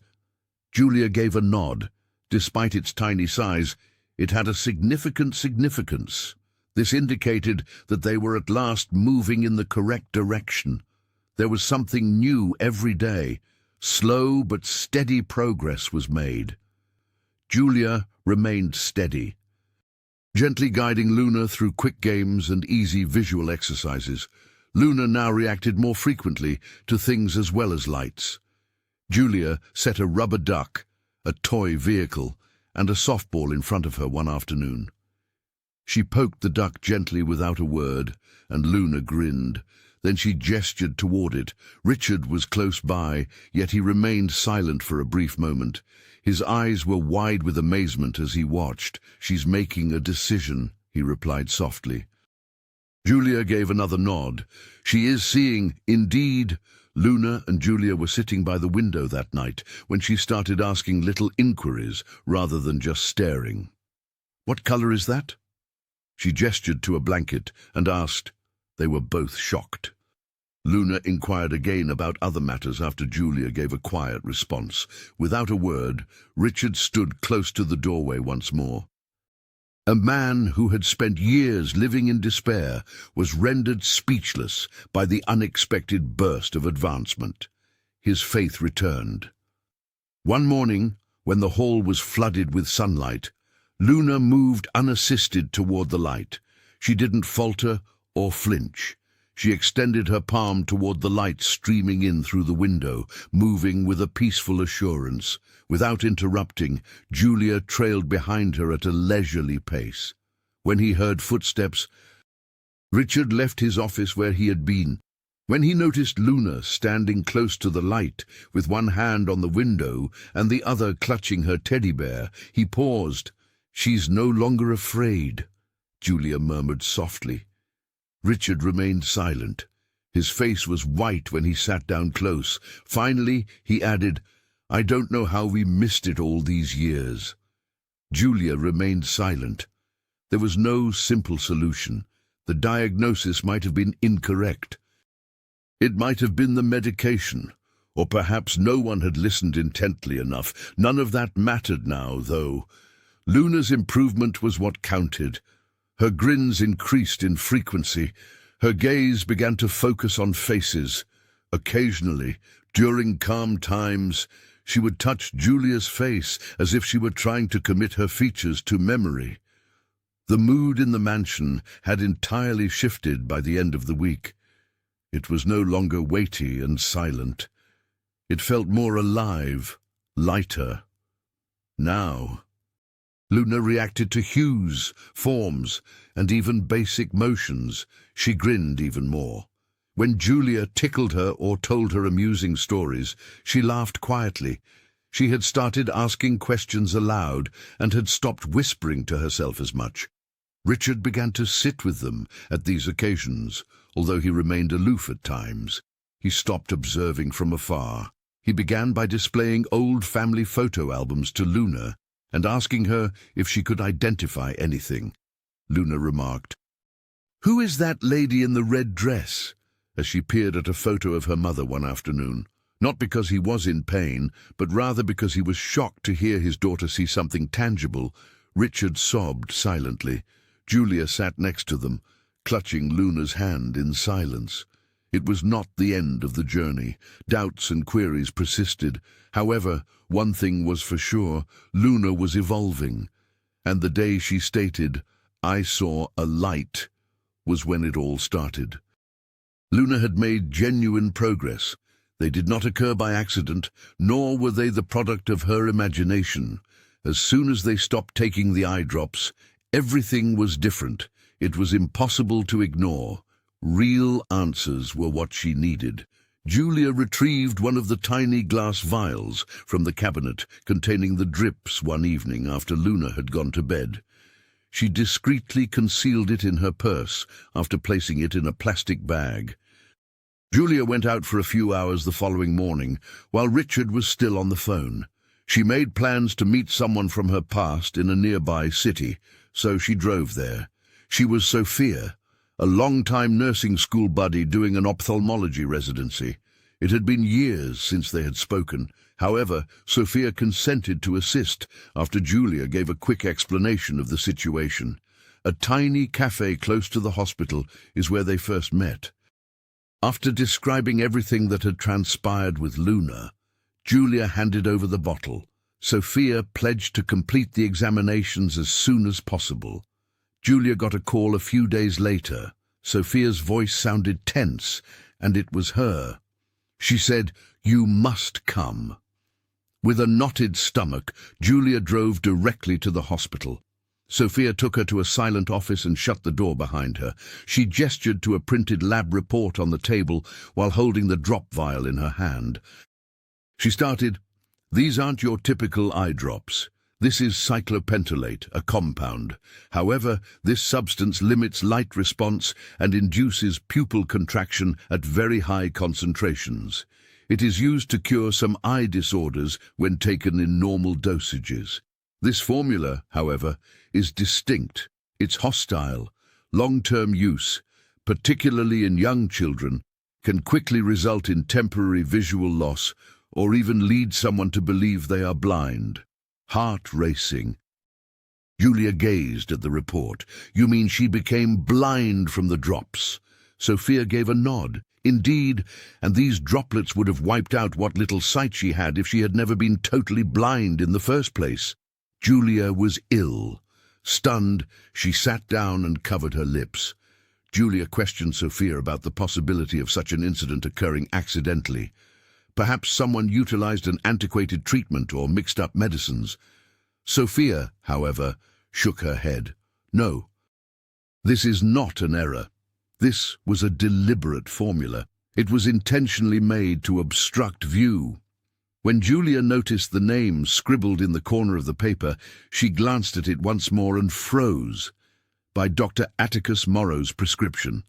Julia gave a nod. Despite its tiny size, it had a significant significance. This indicated that they were at last moving in the correct direction. There was something new every day. Slow but steady progress was made. Julia remained steady, gently guiding Luna through quick games and easy visual exercises. Luna now reacted more frequently to things as well as lights. Julia set a rubber duck, a toy vehicle, and a softball in front of her one afternoon. She poked the duck gently without a word, and Luna grinned. Then she gestured toward it. Richard was close by, yet he remained silent for a brief moment. His eyes were wide with amazement as he watched. "She's making a decision," he replied softly. Julia gave another nod. "She is seeing, indeed." Luna and Julia were sitting by the window that night when she started asking little inquiries rather than just staring. "What color is that?" She gestured to a blanket and asked. They were both shocked. Luna inquired again about other matters after Julia gave a quiet response. Without a word, Richard stood close to the doorway once more. A man who had spent years living in despair was rendered speechless by the unexpected burst of advancement. His faith returned. One morning, when the hall was flooded with sunlight, Luna moved unassisted toward the light. She didn't falter or flinch. She extended her palm toward the light streaming in through the window, moving with a peaceful assurance. Without interrupting, Julia trailed behind her at a leisurely pace. When he heard footsteps, Richard left his office where he had been. When he noticed Luna standing close to the light, with one hand on the window and the other clutching her teddy bear, he paused. "She's no longer afraid," Julia murmured softly. Richard remained silent. His face was white when he sat down close. Finally, he added, "I don't know how we missed it all these years." Julia remained silent. There was no simple solution. The diagnosis might have been incorrect. It might have been the medication, or perhaps no one had listened intently enough. None of that mattered now, though. Luna's improvement was what counted. Her grins increased in frequency. Her gaze began to focus on faces. Occasionally, during calm times, she would touch Julia's face as if she were trying to commit her features to memory. The mood in the mansion had entirely shifted by the end of the week. It was no longer weighty and silent. It felt more alive, lighter. Now, Luna reacted to hues, forms, and even basic motions. She grinned even more. When Julia tickled her or told her amusing stories, she laughed quietly. She had started asking questions aloud and had stopped whispering to herself as much. Richard began to sit with them at these occasions, although he remained aloof at times. He stopped observing from afar. He began by displaying old family photo albums to Luna and asking her if she could identify anything. Luna remarked, "Who is that lady in the red dress?" as she peered at a photo of her mother one afternoon. Not because he was in pain, but rather because he was shocked to hear his daughter see something tangible. Richard sobbed silently. Julia sat next to them, clutching Luna's hand in silence. It was not the end of the journey. Doubts and queries persisted. However, one thing was for sure: Luna was evolving. And the day she stated, "I saw a light," was when it all started. Luna had made genuine progress. They did not occur by accident, nor were they the product of her imagination. As soon as they stopped taking the eye drops, everything was different. It was impossible to ignore. Real answers were what she needed. Julia retrieved one of the tiny glass vials from the cabinet containing the drips one evening after Luna had gone to bed. She discreetly concealed it in her purse after placing it in a plastic bag. Julia went out for a few hours the following morning, while Richard was still on the phone. She made plans to meet someone from her past in a nearby city, so she drove there. She was Sophia, a long-time nursing school buddy doing an ophthalmology residency. It had been years since they had spoken. However, Sophia consented to assist after Julia gave a quick explanation of the situation. A tiny cafe close to the hospital is where they first met. After describing everything that had transpired with Luna, Julia handed over the bottle. Sophia pledged to complete the examinations as soon as possible. Julia got a call a few days later. Sophia's voice sounded tense, and it was her. She said, "You must come." With a knotted stomach, Julia drove directly to the hospital. Sophia took her to a silent office and shut the door behind her. She gestured to a printed lab report on the table while holding the drop vial in her hand. She started, "These aren't your typical eye drops. This is cyclopentolate, a compound. However, this substance limits light response and induces pupil contraction at very high concentrations. It is used to cure some eye disorders when taken in normal dosages. This formula, however, is distinct. It's hostile. Long-term use, particularly in young children, can quickly result in temporary visual loss or even lead someone to believe they are blind." Heart racing. Julia gazed at the report. "You mean she became blind from the drops?" Sophia gave a nod. "Indeed, and these droplets would have wiped out what little sight she had if she had never been totally blind in the first place." Julia was ill. Stunned, she sat down and covered her lips. Julia questioned Sophia about the possibility of such an incident occurring accidentally. Perhaps someone utilized an antiquated treatment or mixed up medicines. Sophia, however, shook her head. "No, this is not an error. This was a deliberate formula. It was intentionally made to obstruct view." When Julia noticed the name scribbled in the corner of the paper, she glanced at it once more and froze. By Dr. Atticus Morrow's prescription.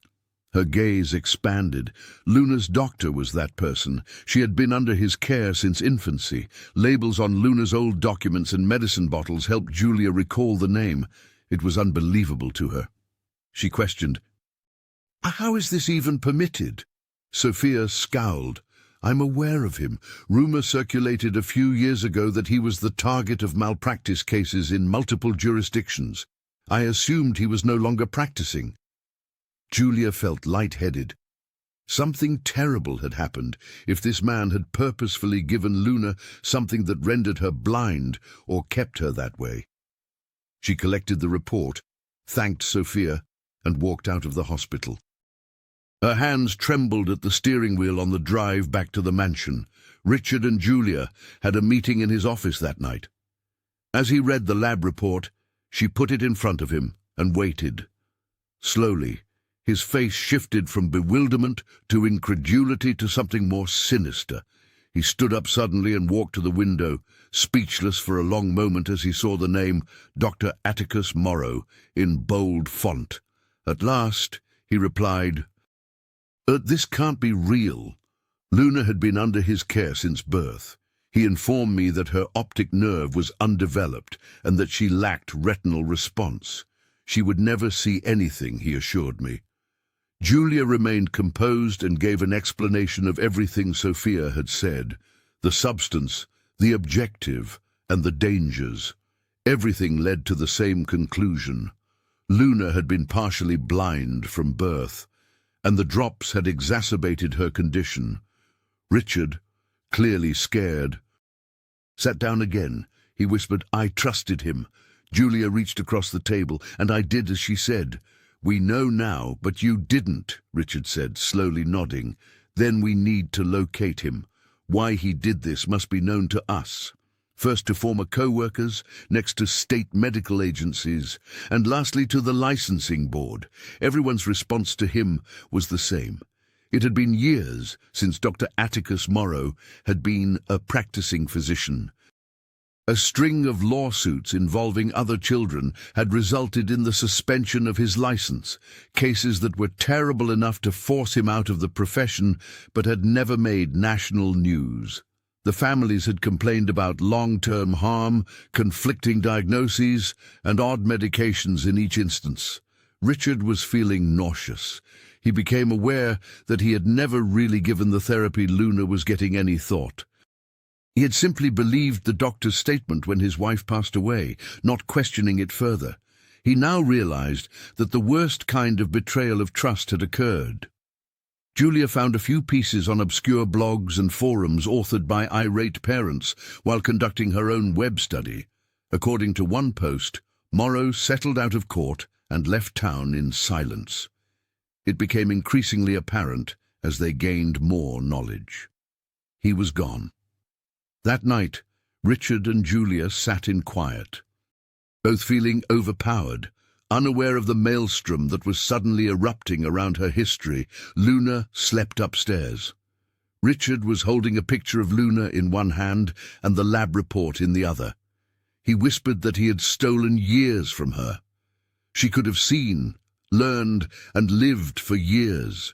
Her gaze expanded. Luna's doctor was that person. She had been under his care since infancy. Labels on Luna's old documents and medicine bottles helped Julia recall the name. It was unbelievable to her. She questioned, "How is this even permitted?" Sophia scowled. "I'm aware of him. Rumor circulated a few years ago that he was the target of malpractice cases in multiple jurisdictions. I assumed he was no longer practicing." Julia felt lightheaded. Something terrible had happened if this man had purposefully given Luna something that rendered her blind or kept her that way. She collected the report, thanked Sophia, and walked out of the hospital. Her hands trembled at the steering wheel on the drive back to the mansion. Richard and Julia had a meeting in his office that night. As he read the lab report, she put it in front of him and waited. Slowly, his face shifted from bewilderment to incredulity to something more sinister. He stood up suddenly and walked to the window, speechless for a long moment as he saw the name Dr. Atticus Morrow in bold font. At last, he replied, "This can't be real. Luna had been under his care since birth. He informed me that her optic nerve was undeveloped and that she lacked retinal response. She would never see anything, he assured me." Julia remained composed and gave an explanation of everything Sophia had said. The substance, the objective, and the dangers. Everything led to the same conclusion. Luna had been partially blind from birth, and the drops had exacerbated her condition. Richard, clearly scared, sat down again. He whispered, "I trusted him." Julia reached across the table, "And I did as she said." "We know now, but you didn't," Richard said, slowly nodding. "Then we need to locate him. Why he did this must be known to us. First to former co-workers, next to state medical agencies, and lastly to the licensing board." Everyone's response to him was the same. It had been years since Dr. Atticus Morrow had been a practicing physician. A string of lawsuits involving other children had resulted in the suspension of his license, cases that were terrible enough to force him out of the profession but had never made national news. The families had complained about long-term harm, conflicting diagnoses, and odd medications in each instance. Richard was feeling nauseous. He became aware that he had never really given the therapy Luna was getting any thought. He had simply believed the doctor's statement when his wife passed away, not questioning it further. He now realized that the worst kind of betrayal of trust had occurred. Julia found a few pieces on obscure blogs and forums authored by irate parents while conducting her own web study. According to one post, Morrow settled out of court and left town in silence. It became increasingly apparent as they gained more knowledge. He was gone. That night, Richard and Julia sat in quiet, both feeling overpowered, unaware of the maelstrom that was suddenly erupting around her history. Luna slept upstairs. Richard was holding a picture of Luna in one hand and the lab report in the other. He whispered that he had stolen years from her. She could have seen, learned, and lived for years.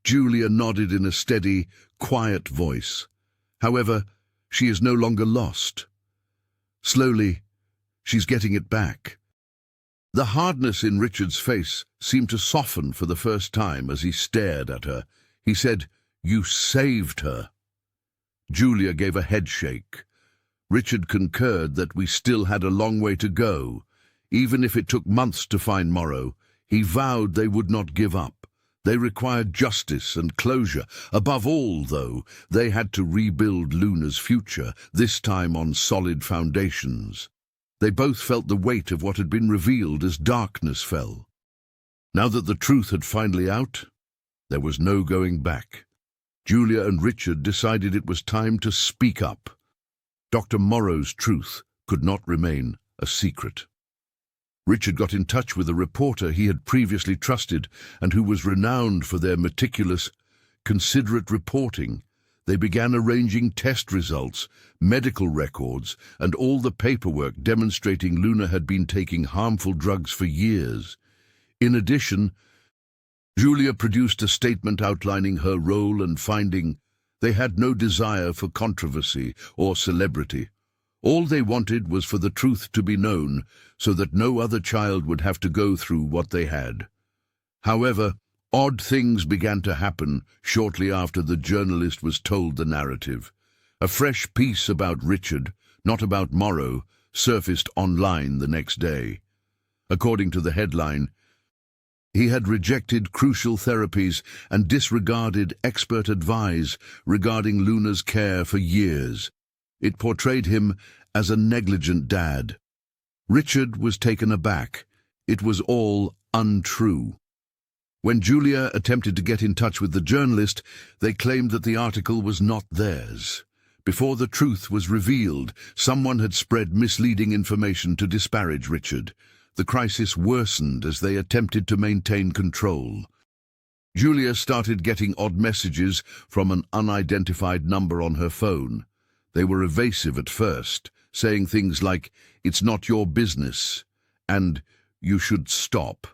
Julia nodded in a steady, quiet voice. However, she is no longer lost. Slowly, she's getting it back. The hardness in Richard's face seemed to soften for the first time as he stared at her. He said, "You saved her." Julia gave a headshake. Richard concurred that we still had a long way to go. Even if it took months to find Morrow, he vowed they would not give up. They required justice and closure. Above all, though, they had to rebuild Luna's future, this time on solid foundations. They both felt the weight of what had been revealed as darkness fell. Now that the truth had finally out, there was no going back. Julia and Richard decided it was time to speak up. Dr. Morrow's truth could not remain a secret. Richard got in touch with a reporter he had previously trusted and who was renowned for their meticulous, considerate reporting. They began arranging test results, medical records, and all the paperwork demonstrating Luna had been taking harmful drugs for years. In addition, Julia produced a statement outlining her role and finding they had no desire for controversy or celebrity. All they wanted was for the truth to be known so that no other child would have to go through what they had. However, odd things began to happen shortly after the journalist was told the narrative. A fresh piece about Richard, not about Morrow, surfaced online the next day. According to the headline, he had rejected crucial therapies and disregarded expert advice regarding Luna's care for years. It portrayed him as a negligent dad. Richard was taken aback. It was all untrue. When Julia attempted to get in touch with the journalist, they claimed that the article was not theirs. Before the truth was revealed, someone had spread misleading information to disparage Richard. The crisis worsened as they attempted to maintain control. Julia started getting odd messages from an unidentified number on her phone. They were evasive at first, saying things like, "It's not your business," and "You should stop."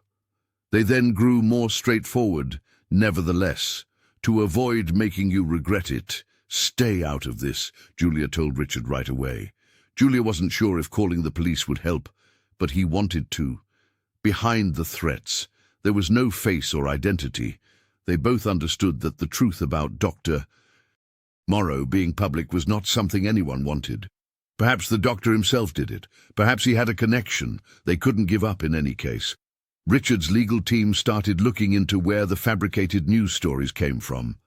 They then grew more straightforward. "Nevertheless, to avoid making you regret it, stay out of this," Julia told Richard right away. Julia wasn't sure if calling the police would help, but he wanted to. Behind the threats, There was no face or identity. They both understood that the truth about Dr. Morrow being public was not something anyone wanted. Perhaps the doctor himself did it. Perhaps he had a connection. They couldn't give up in any case. Richard's legal team started looking into where the fabricated news stories came from.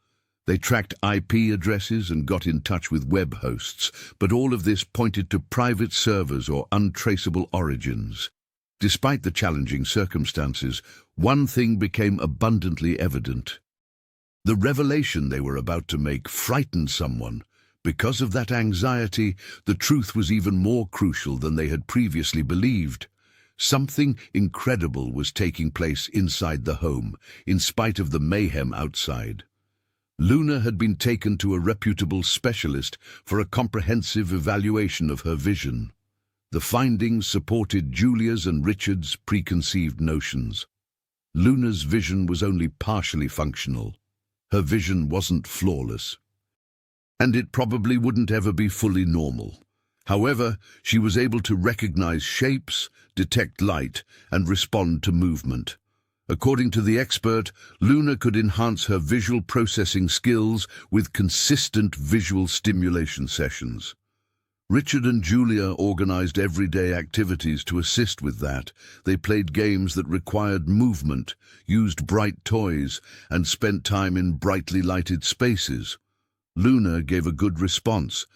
They tracked IP addresses and got in touch with web hosts, but all of this pointed to private servers or untraceable origins. Despite the challenging circumstances, one thing became abundantly evident. The revelation they were about to make frightened someone. Because of that anxiety, the truth was even more crucial than they had previously believed. Something incredible was taking place inside the home, in spite of the mayhem outside. Luna had been taken to a reputable specialist for a comprehensive evaluation of her vision. The findings supported Julia's and Richard's preconceived notions. Luna's vision was only partially functional. Her vision wasn't flawless, and it probably wouldn't ever be fully normal. However, she was able to recognize shapes, detect light, and respond to movement. According to the expert, Luna could enhance her visual processing skills with consistent visual stimulation sessions. Richard and Julia organized everyday activities to assist with that. They played games that required movement, used bright toys, and spent time in brightly lighted spaces. Luna gave a good response.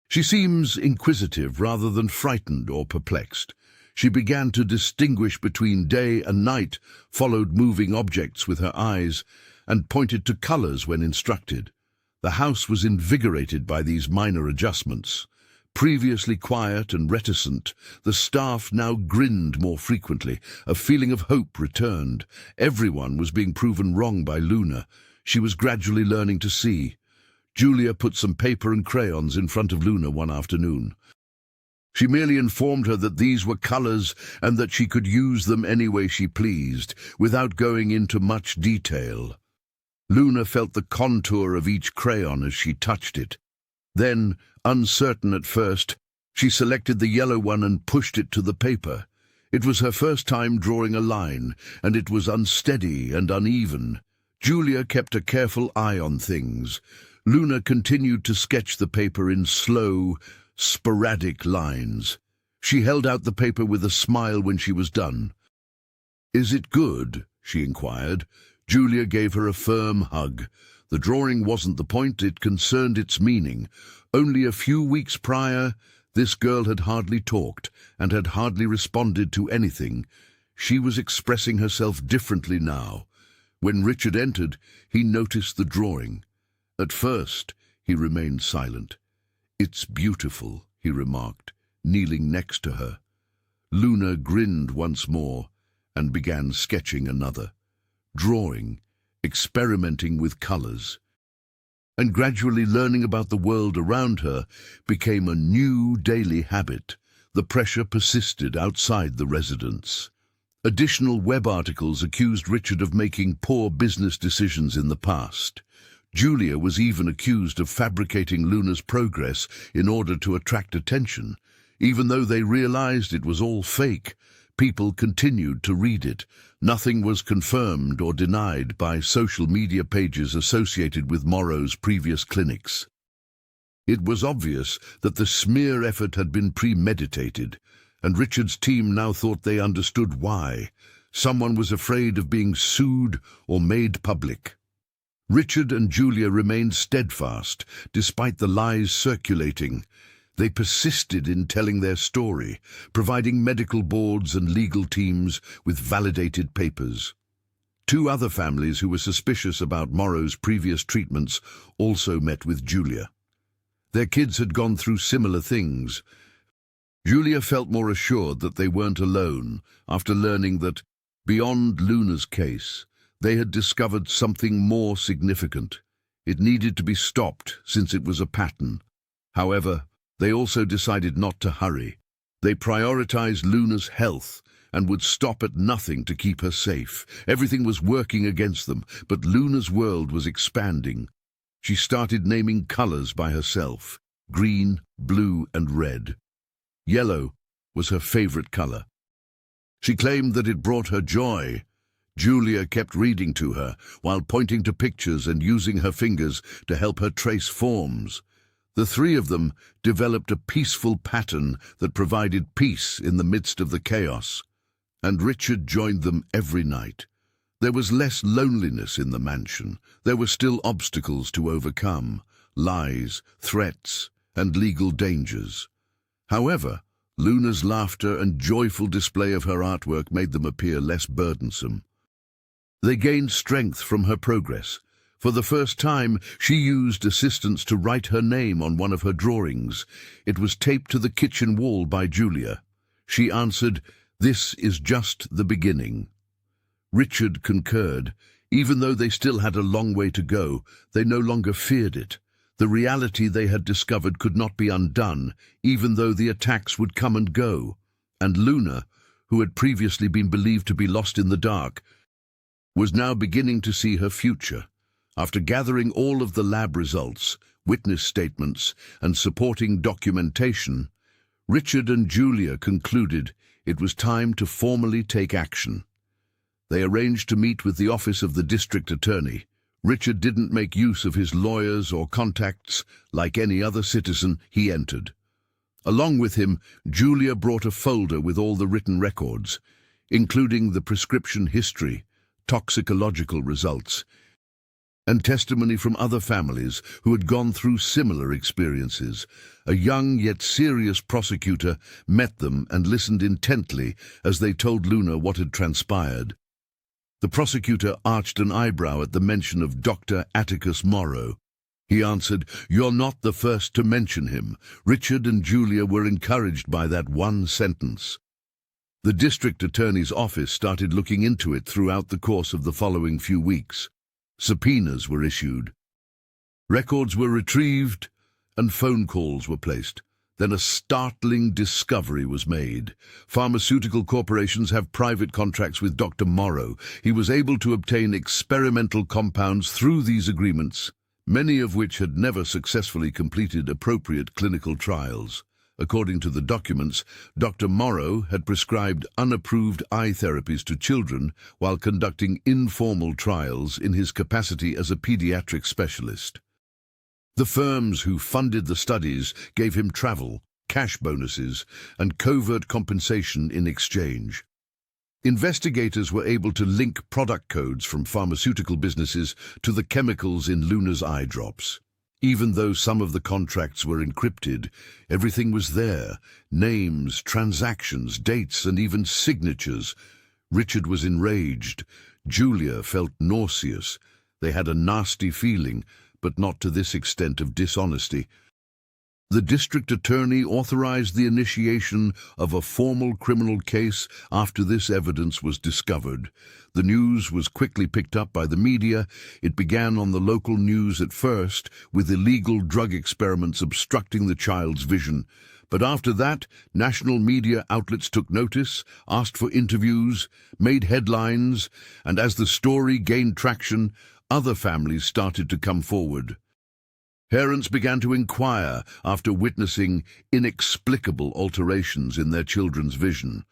She seems inquisitive rather than frightened or perplexed. She began to distinguish between day and night, followed moving objects with her eyes, and pointed to colors when instructed. The house was invigorated by these minor adjustments. Previously quiet and reticent, the staff now grinned more frequently. A feeling of hope returned. Everyone was being proven wrong by Luna. She was gradually learning to see. Julia put some paper and crayons in front of Luna one afternoon. She merely informed her that these were colors and that she could use them any way she pleased, without going into much detail. Luna felt the contour of each crayon as she touched it. Then, uncertain at first, she selected the yellow one and pushed it to the paper. It was her first time drawing a line, and it was unsteady and uneven. Julia kept a careful eye on things. Luna continued to sketch the paper in slow, sporadic lines. She held out the paper with a smile when she was done. "Is it good?" she inquired. Julia gave her a firm hug. The drawing wasn't the point, it concerned its meaning. Only a few weeks prior, this girl had hardly talked and had hardly responded to anything. She was expressing herself differently now. When Richard entered, he noticed the drawing. At first, he remained silent. "It's beautiful," he remarked, kneeling next to her. Luna grinned once more and began sketching another, drawing, experimenting with colors. And gradually learning about the world around her became a new daily habit. The pressure persisted outside the residence. Additional web articles accused Richard of making poor business decisions in the past. Julia was even accused of fabricating Luna's progress in order to attract attention. Even though they realized it was all fake, people continued to read it. Nothing was confirmed or denied by social media pages associated with Morrow's previous clinics. It was obvious that the smear effort had been premeditated, and Richard's team now thought they understood why. Someone was afraid of being sued or made public. Richard and Julia remained steadfast, despite the lies circulating. They persisted in telling their story, providing medical boards and legal teams with validated papers. Two other families who were suspicious about Morrow's previous treatments also met with Julia. Their kids had gone through similar things. Julia felt more assured that they weren't alone after learning that, beyond Luna's case, they had discovered something more significant. It needed to be stopped since it was a pattern. However, they also decided not to hurry. They prioritized Luna's health and would stop at nothing to keep her safe. Everything was working against them, but Luna's world was expanding. She started naming colors by herself: green, blue, and red. Yellow was her favorite color. She claimed that it brought her joy. Julia kept reading to her, while pointing to pictures and using her fingers to help her trace forms. The three of them developed a peaceful pattern that provided peace in the midst of the chaos. And Richard joined them every night. There was less loneliness in the mansion. There were still obstacles to overcome, lies, threats, and legal dangers. However, Luna's laughter and joyful display of her artwork made them appear less burdensome. They gained strength from her progress. For the first time, she used assistants to write her name on one of her drawings. It was taped to the kitchen wall by Julia. She answered, "This is just the beginning." Richard concurred. Even though they still had a long way to go, they no longer feared it. The reality they had discovered could not be undone, even though the attacks would come and go. And Luna, who had previously been believed to be lost in the dark, was now beginning to see her future. After gathering all of the lab results, witness statements, and supporting documentation, Richard and Julia concluded it was time to formally take action. They arranged to meet with the office of the district attorney. Richard didn't make use of his lawyers or contacts. Like any other citizen, he entered. Along with him, Julia brought a folder with all the written records, including the prescription history, toxicological results, and testimony from other families who had gone through similar experiences. A young yet serious prosecutor met them and listened intently as they told Luna what had transpired. The prosecutor arched an eyebrow at the mention of Dr. Atticus Morrow. He answered, "You're not the first to mention him." Richard and Julia were encouraged by that one sentence. The district attorney's office started looking into it throughout the course of the following few weeks. Subpoenas were issued. Records were retrieved, and phone calls were placed. Then a startling discovery was made. Pharmaceutical corporations have private contracts with Dr. Morrow. He was able to obtain experimental compounds through these agreements, many of which had never successfully completed appropriate clinical trials. According to the documents, Dr. Morrow had prescribed unapproved eye therapies to children while conducting informal trials in his capacity as a pediatric specialist. The firms who funded the studies gave him travel, cash bonuses, and covert compensation in exchange. Investigators were able to link product codes from pharmaceutical businesses to the chemicals in Luna's eye drops. Even though some of the contracts were encrypted, everything was there: names, transactions, dates, and even signatures. Richard was enraged. Julia felt nauseous. They had a nasty feeling, but not to this extent of dishonesty. The district attorney authorized the initiation of a formal criminal case after this evidence was discovered. The news was quickly picked up by the media. It began on the local news at first, with illegal drug experiments obstructing the child's vision. But after that, national media outlets took notice, asked for interviews, made headlines, and as the story gained traction, other families started to come forward. Parents began to inquire after witnessing inexplicable alterations in their children's vision.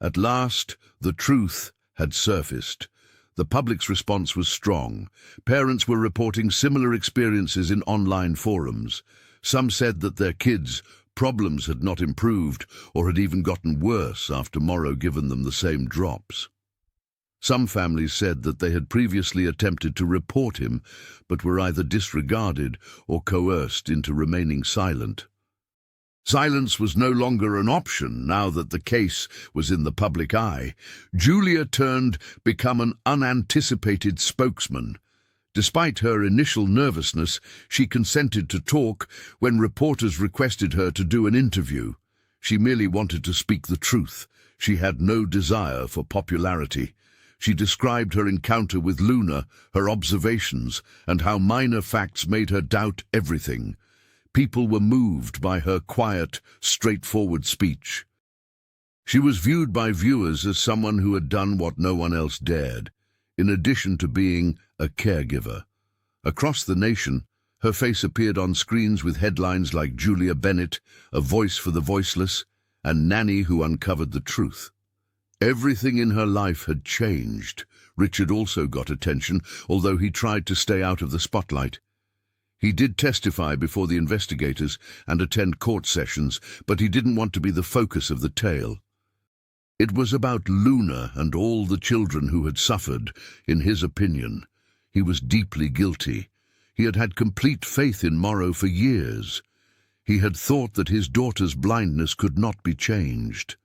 At last, the truth had surfaced. The public's response was strong. Parents were reporting similar experiences in online forums. Some said that their kids' problems had not improved or had even gotten worse after Morrow given them the same drops. Some families said that they had previously attempted to report him, but were either disregarded or coerced into remaining silent. Silence was no longer an option now that the case was in the public eye. Julia turned become an unanticipated spokesman. Despite her initial nervousness, she consented to talk when reporters requested her to do an interview. She merely wanted to speak the truth. She had no desire for popularity. She described her encounter with Luna, her observations, and how minor facts made her doubt everything. People were moved by her quiet, straightforward speech. She was viewed by viewers as someone who had done what no one else dared, in addition to being a caregiver. Across the nation, her face appeared on screens with headlines like "Julia Bennett, a voice for the voiceless," and "Nanny who uncovered the truth." Everything in her life had changed. Richard also got attention, although he tried to stay out of the spotlight. He did testify before the investigators and attend court sessions, but he didn't want to be the focus of the tale. It was about Luna and all the children who had suffered, in his opinion. He was deeply guilty. He had had complete faith in Morrow for years. He had thought that his daughter's blindness could not be changed.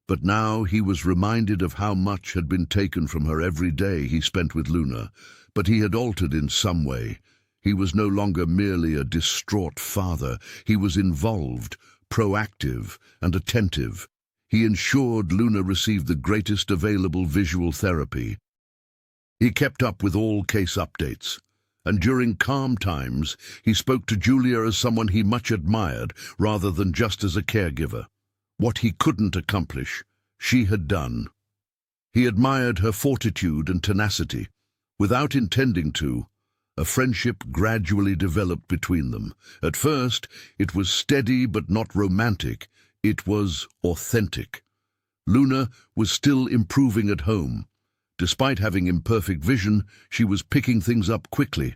But now he was reminded of how much had been taken from her every day he spent with Luna, but he had altered in some way. He was no longer merely a distraught father. He was involved, proactive, and attentive. He ensured Luna received the greatest available visual therapy. He kept up with all case updates, and during calm times he spoke to Julia as someone he much admired rather than just as a caregiver. What he couldn't accomplish, she had done. He admired her fortitude and tenacity. Without intending to, a friendship gradually developed between them. At first, it was steady but not romantic. It was authentic. Luna was still improving at home. Despite having imperfect vision, she was picking things up quickly.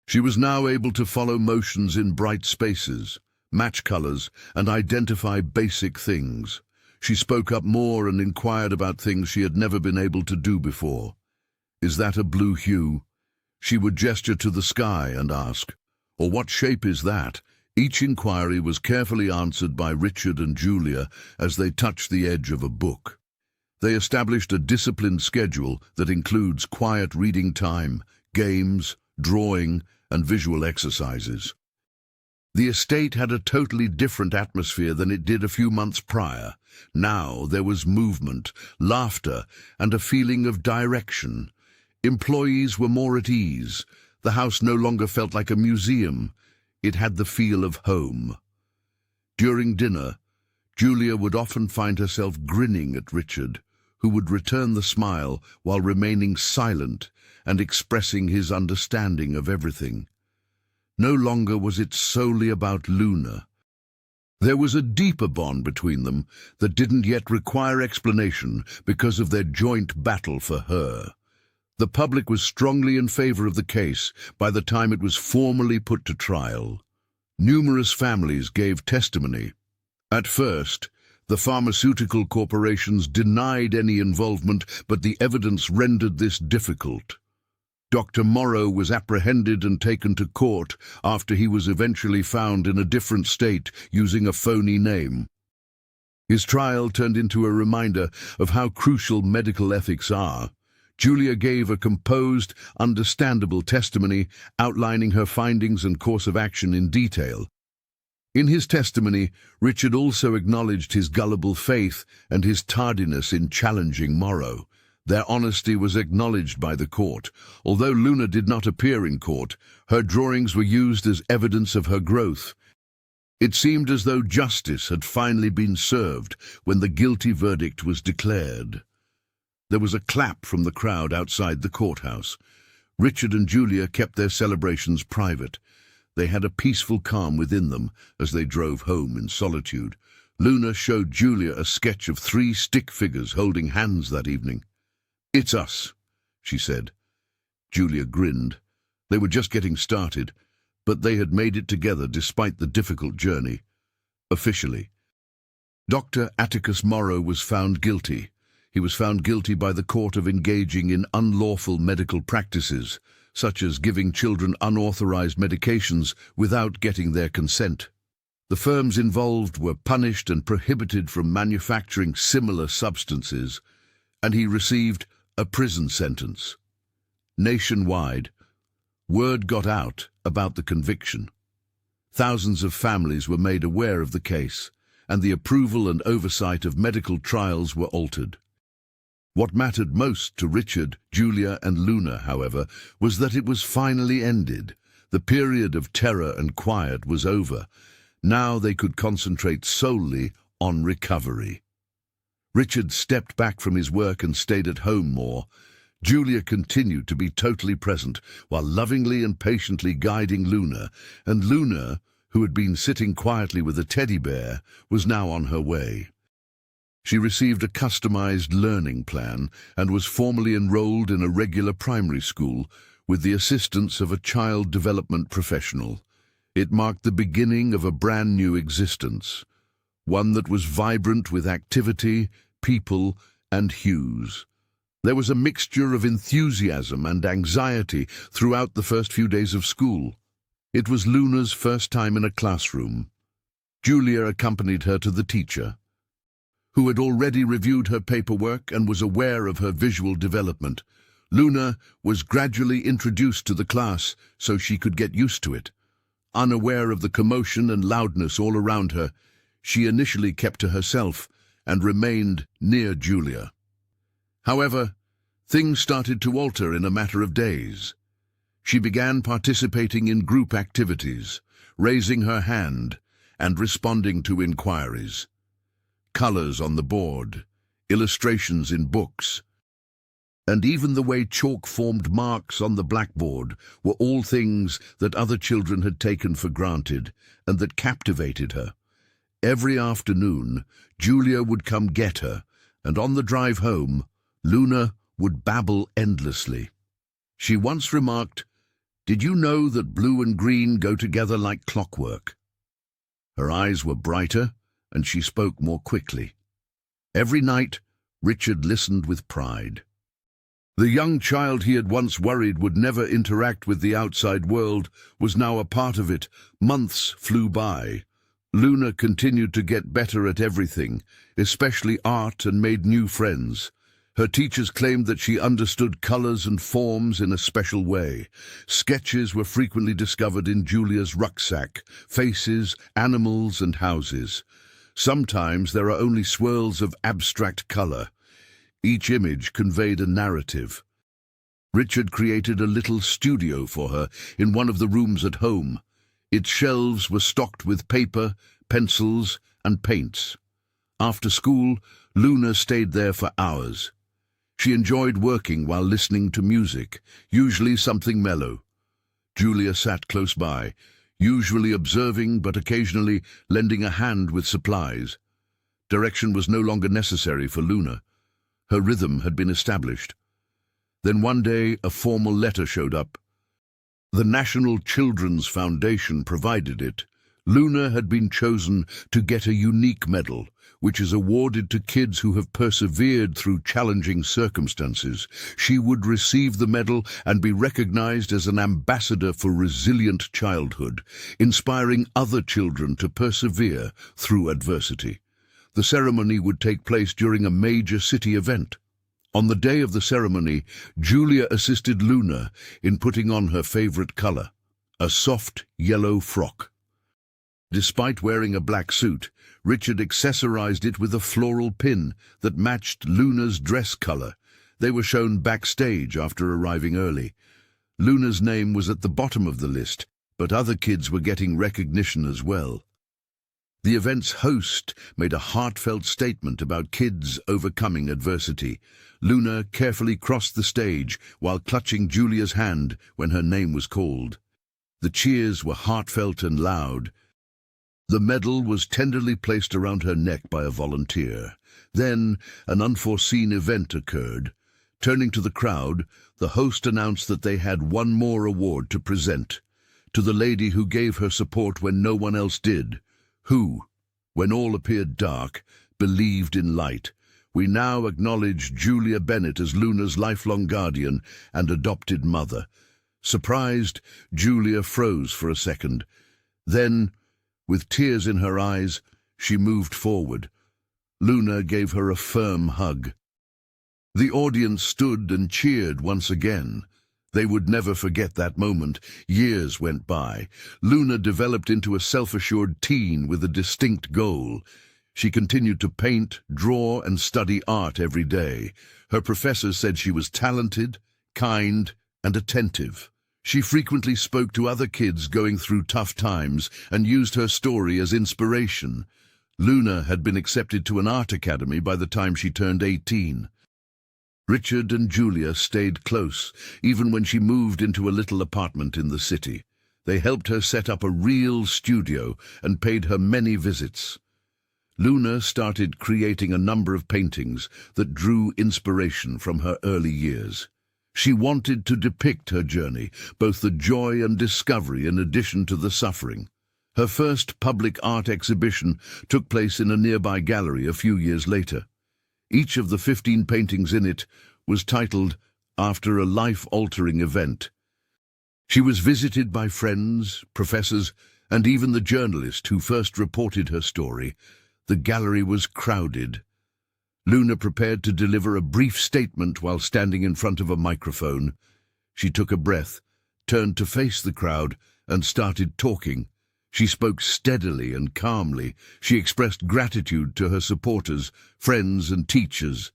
She was now able to follow motions in bright spaces, match colors, and identify basic things. She spoke up more and inquired about things she had never been able to do before. "Is that a blue hue?" She would gesture to the sky and ask, "Or what shape is that?" Each inquiry was carefully answered by Richard and Julia as they touched the edge of a book. They established a disciplined schedule that includes quiet reading time, games, drawing, and visual exercises. The estate had a totally different atmosphere than it did a few months prior. Now there was movement, laughter, and a feeling of direction. Employees were more at ease. The house no longer felt like a museum. It had the feel of home. During dinner, Julia would often find herself grinning at Richard, who would return the smile while remaining silent and expressing his understanding of everything. No longer was it solely about Luna. There was a deeper bond between them that didn't yet require explanation because of their joint battle for her. The public was strongly in favor of the case by the time it was formally put to trial. Numerous families gave testimony. At first, the pharmaceutical corporations denied any involvement, but the evidence rendered this difficult. Dr. Morrow was apprehended and taken to court after he was eventually found in a different state using a phony name. His trial turned into a reminder of how crucial medical ethics are. Julia gave a composed, understandable testimony outlining her findings and course of action in detail. In his testimony, Richard also acknowledged his gullible faith and his tardiness in challenging Morrow. Their honesty was acknowledged by the court. Although Luna did not appear in court, her drawings were used as evidence of her growth. It seemed as though justice had finally been served when the guilty verdict was declared. There was a clap from the crowd outside the courthouse. Richard and Julia kept their celebrations private. They had a peaceful calm within them as they drove home in solitude. Luna showed Julia a sketch of 3 stick figures holding hands that evening. "It's us," she said. Julia grinned. They were just getting started, but they had made it together despite the difficult journey. Officially, Dr. Atticus Morrow was found guilty. He was found guilty by the court of engaging in unlawful medical practices, such as giving children unauthorized medications without getting their consent. The firms involved were punished and prohibited from manufacturing similar substances, and he received a prison sentence. Nationwide, word got out about the conviction. Thousands of families were made aware of the case, and the approval and oversight of medical trials were altered. What mattered most to Richard, Julia, and Luna, however, was that it was finally ended. The period of terror and quiet was over. Now they could concentrate solely on recovery. Richard stepped back from his work and stayed at home more. Julia continued to be totally present, while lovingly and patiently guiding Luna, and Luna, who had been sitting quietly with a teddy bear, was now on her way. She received a customized learning plan and was formally enrolled in a regular primary school with the assistance of a child development professional. It marked the beginning of a brand new existence, one that was vibrant with activity, people, and hues. There was a mixture of enthusiasm and anxiety throughout the first few days of school. It was Luna's first time in a classroom. Julia accompanied her to the teacher, who had already reviewed her paperwork and was aware of her visual development. Luna was gradually introduced to the class so she could get used to it. Unaware of the commotion and loudness all around her, she initially kept to herself and remained near Julia. However, things started to alter in a matter of days. She began participating in group activities, raising her hand and responding to inquiries. Colors on the board, illustrations in books, and even the way chalk formed marks on the blackboard were all things that other children had taken for granted and that captivated her. Every afternoon, Julia would come get her, and on the drive home, Luna would babble endlessly. She once remarked, "Did you know that blue and green go together like clockwork?" Her eyes were brighter, and she spoke more quickly. Every night, Richard listened with pride. The young child he had once worried would never interact with the outside world was now a part of it. Months flew by. Luna continued to get better at everything, especially art, and made new friends. Her teachers claimed that she understood colors and forms in a special way. Sketches were frequently discovered in Julia's rucksack, faces, animals, and houses. Sometimes there are only swirls of abstract color. Each image conveyed a narrative. Richard created a little studio for her in one of the rooms at home. Its shelves were stocked with paper, pencils, and paints. After school, Luna stayed there for hours. She enjoyed working while listening to music, usually something mellow. Julia sat close by, usually observing but occasionally lending a hand with supplies. Direction was no longer necessary for Luna. Her rhythm had been established. Then one day a formal letter showed up. The National Children's Foundation provided it. Luna had been chosen to get a unique medal, which is awarded to kids who have persevered through challenging circumstances. She would receive the medal and be recognized as an ambassador for resilient childhood, inspiring other children to persevere through adversity. The ceremony would take place during a major city event. On the day of the ceremony, Julia assisted Luna in putting on her favorite color, a soft yellow frock. Despite wearing a black suit, Richard accessorized it with a floral pin that matched Luna's dress color. They were shown backstage after arriving early. Luna's name was at the bottom of the list, but other kids were getting recognition as well. The event's host made a heartfelt statement about kids overcoming adversity. Luna carefully crossed the stage while clutching Julia's hand when her name was called. The cheers were heartfelt and loud. The medal was tenderly placed around her neck by a volunteer. Then an unforeseen event occurred. Turning to the crowd, the host announced that they had one more award to present, to the lady who gave her support when no one else did, who, when all appeared dark, believed in light. We now acknowledge Julia Bennett as Luna's lifelong guardian and adopted mother. Surprised, Julia froze for a second. Then, with tears in her eyes, she moved forward. Luna gave her a firm hug. The audience stood and cheered once again. They would never forget that moment. Years went by. Luna developed into a self-assured teen with a distinct goal. She continued to paint, draw, and study art every day. Her professors said she was talented, kind, and attentive. She frequently spoke to other kids going through tough times and used her story as inspiration. Luna had been accepted to an art academy by the time she turned 18. Richard and Julia stayed close, even when she moved into a little apartment in the city. They helped her set up a real studio and paid her many visits. Luna started creating a number of paintings that drew inspiration from her early years. She wanted to depict her journey, both the joy and discovery in addition to the suffering. Her first public art exhibition took place in a nearby gallery a few years later. Each of the 15 paintings in it was titled after a life-altering event. She was visited by friends, professors, and even the journalist who first reported her story. The gallery was crowded. Luna prepared to deliver a brief statement while standing in front of a microphone. She took a breath, turned to face the crowd, and started talking. She spoke steadily and calmly. She expressed gratitude to her supporters, friends, and teachers.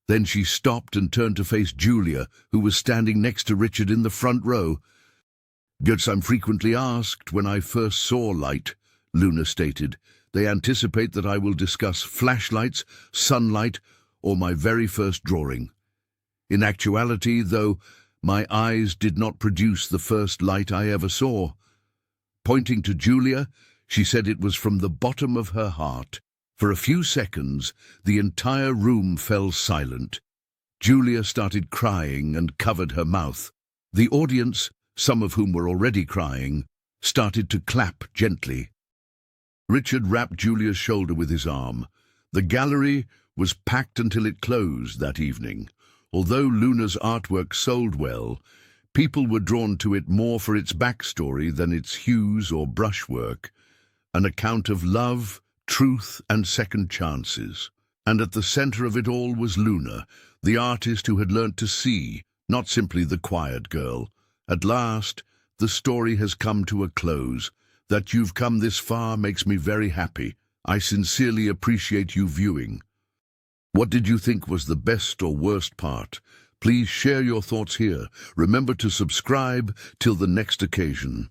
Then she stopped and turned to face Julia, who was standing next to Richard in the front row. "Yes, I'm frequently asked when I first saw light," Luna stated. "They anticipate that I will discuss flashlights, sunlight, or my very first drawing. In actuality, though, my eyes did not produce the first light I ever saw." Pointing to Julia, she said it was from the bottom of her heart. For a few seconds, the entire room fell silent. Julia started crying and covered her mouth. The audience, some of whom were already crying, started to clap gently. Richard wrapped Julia's shoulder with his arm. The gallery was packed until it closed that evening. Although Luna's artwork sold well, people were drawn to it more for its backstory than its hues or brushwork, an account of love, truth, and second chances. And at the center of it all was Luna, the artist who had learnt to see, not simply the quiet girl. At last, the story has come to a close. That you've come this far makes me very happy. I sincerely appreciate you viewing. What did you think was the best or worst part? Please share your thoughts here. Remember to subscribe till the next occasion.